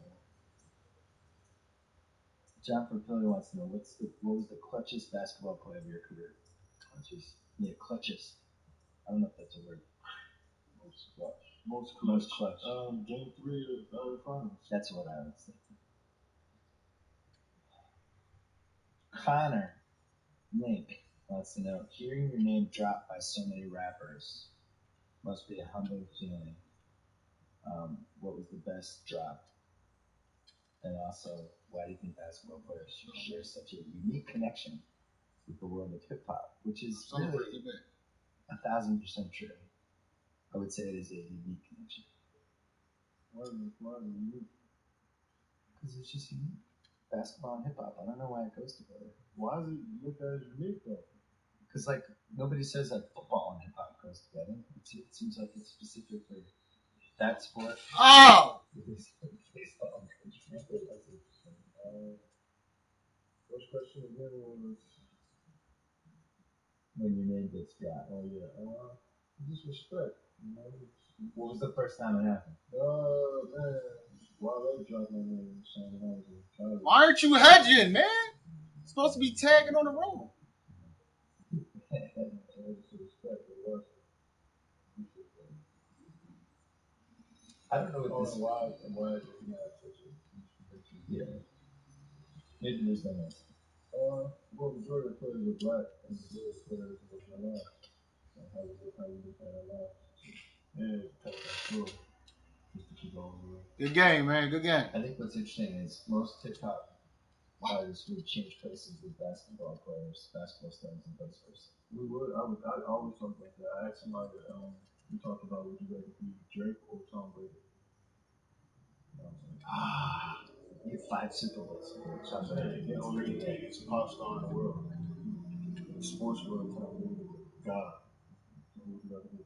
John from Philly wants to know what was the clutchest basketball play of your career? Clutchest. Yeah, clutchest. I don't know if that's a word. Most clutch. Game 3 of the finals. That's what I was thinking. Connor Link wants to know, hearing your name dropped by so many rappers must be a humbling feeling. What was the best drop? And also, why do you think basketball players should share such a unique connection with the world of hip hop, which is Celebrate really the bit. 1,000% true. I would say it is a unique connection. Why is it unique? Because it's just unique. Basketball and hip hop. I don't know why it goes together. Why is it looked at as unique though? Because like nobody says that football and hip hop goes together. It seems like it's specific for that sport. Oh! Baseball. First question again was When your name gets dropped. oh yeah, just respect. You know, What was the first time it happened? man, Wale dropped my name in Shannon House. Why aren't you hedging, man? You're supposed to be tagging on the road. I don't know what this. Why did he have such a Yeah. Maybe there's no answer. well, majority of players are black and majority of players are black. And how you look at our lives. And tell that story. Just to keep on moving. Good game, man. Good game. I think what's interesting is most hip hop artists would change places with basketball players, basketball stars, and vice versa. We would. I always talk about that. I asked somebody. We talked about would you rather be Drake or Tom Brady? You have 5 Super Bowls. So I'm saying they already take it's a pop star in the world, sports world, Tom Brady, God.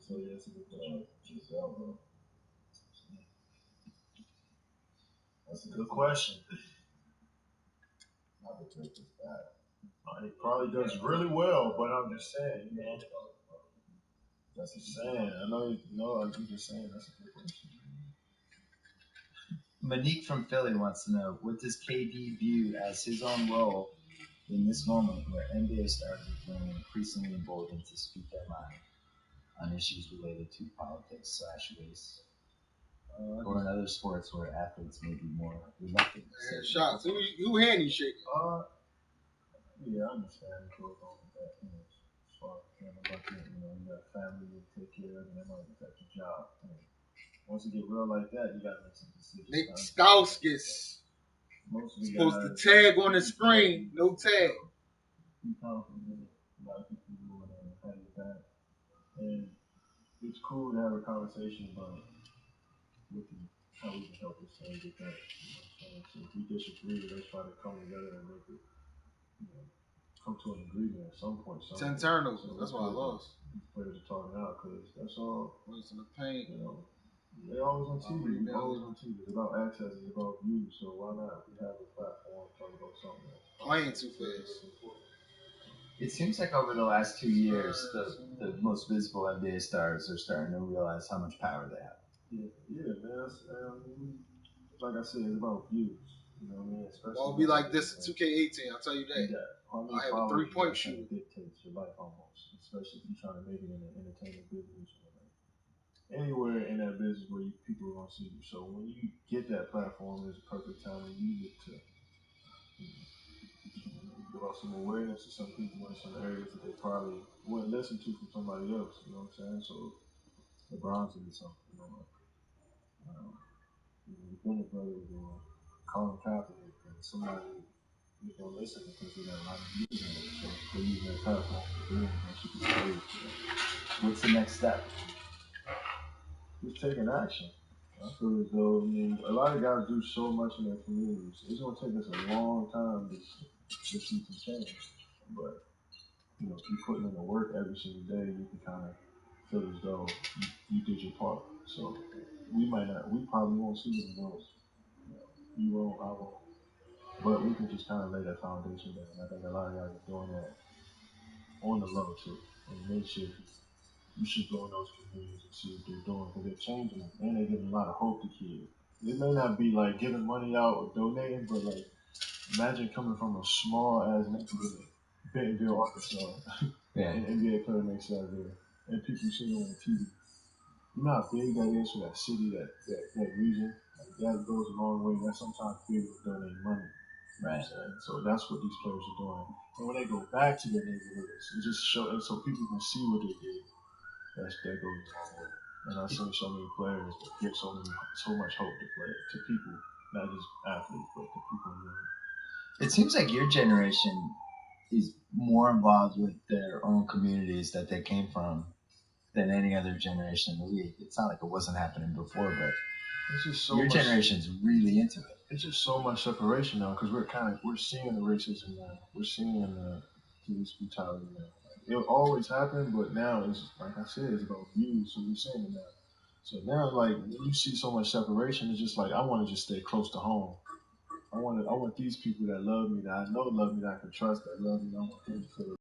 So yeah, it's a good question. Giselle, bro. That's a good question. Not that Drake is bad. He probably does really well, but I'm just saying, you know. That's just saying. I know you know. I'm just saying. That's a good question. Monique from Philly wants to know, what does KD view as his own role in this moment where NBA stars are feeling increasingly emboldened to speak their mind on issues related to politics / race, or in other sports where athletes may be more reluctant? Man, shots. Who handy shaking? Yeah, I understand what's going on with that. You know, as far as you got family to take care of, and that might affect your job. Once you get real like that, you gotta make some decisions. Nick Stauskas. Most of the Supposed guys, to tag on the screen. No tag. be confident. A lot of people will have your back, and it's cool to have a conversation about how we can help each other get that. You know, so if we disagree, let's try to come together and make it. You know, come to an agreement at some point. 10 turnovers. So that's why I lost. These players are talking out because that's all. Wasting the paint. You know, they're always on TV. We're always on TV. It's about access. It's about views. So why not? We have a platform talk about something. Playing too fast. It seems like over the last 2 years, the most visible NBA stars are starting to realize how much power they have. Yeah, man. Like I said, it's about views. You know what I mean? Especially Well, it'll be like this in 2K18. I'll tell you that. I have a 3-point shooter. Dictates your life almost, especially if you're trying to make it in the entertainment business or like anywhere in that business where people are gonna see you. So when you get that platform, it's a perfect time when you get to give out some awareness to some people in some areas that they probably wouldn't listen to from somebody else. You know what I'm saying? So LeBron's gonna be something. You know, the Bennett brothers and Colin Kaepernick and somebody. You don't listen because they got a lot of views on it. So they're using their platform for doing that shit is crazy. What's the next step? Just taking action. I feel as though, a lot of guys do so much in their communities. It's going to take us a long time to see some change. But, if you're putting in the work every single day, you can kind of feel as though you did your part. So we probably won't see the results. You won't, I won't. But we can just kind of lay that foundation down. I think a lot of guys are doing that on the low too. And you should go in those communities and see what they're doing because they're changing them and they're giving a lot of hope to kids. It may not be like giving money out or donating, but like imagine coming from a small ass neighborhood, Bentonville, Arkansas, and NBA player makes out there, and people see it on TV. You know how big that is for that city, that region. Like that goes a long way. That's sometimes big with donating money. Right. So that's what these players are doing. And when they go back to their neighborhoods, it just shows so people can see what they did. That goes on. And I've seen so many players that give so much hope to people, not just athletes, but to people in general. It seems like your generation is more involved with their own communities that they came from than any other generation in the league. It's not like it wasn't happening before, but It's just so your much, generation's really into it. It's just so much separation now because we're seeing the racism now. We're seeing the police brutality now. Like, it always happened, but now it's like I said, it's about views. So we're seeing it now. So now, like when you see so much separation, it's just like I want to just stay close to home. I want these people that love me, that I know love me, that I can trust, that love me. I want them to feel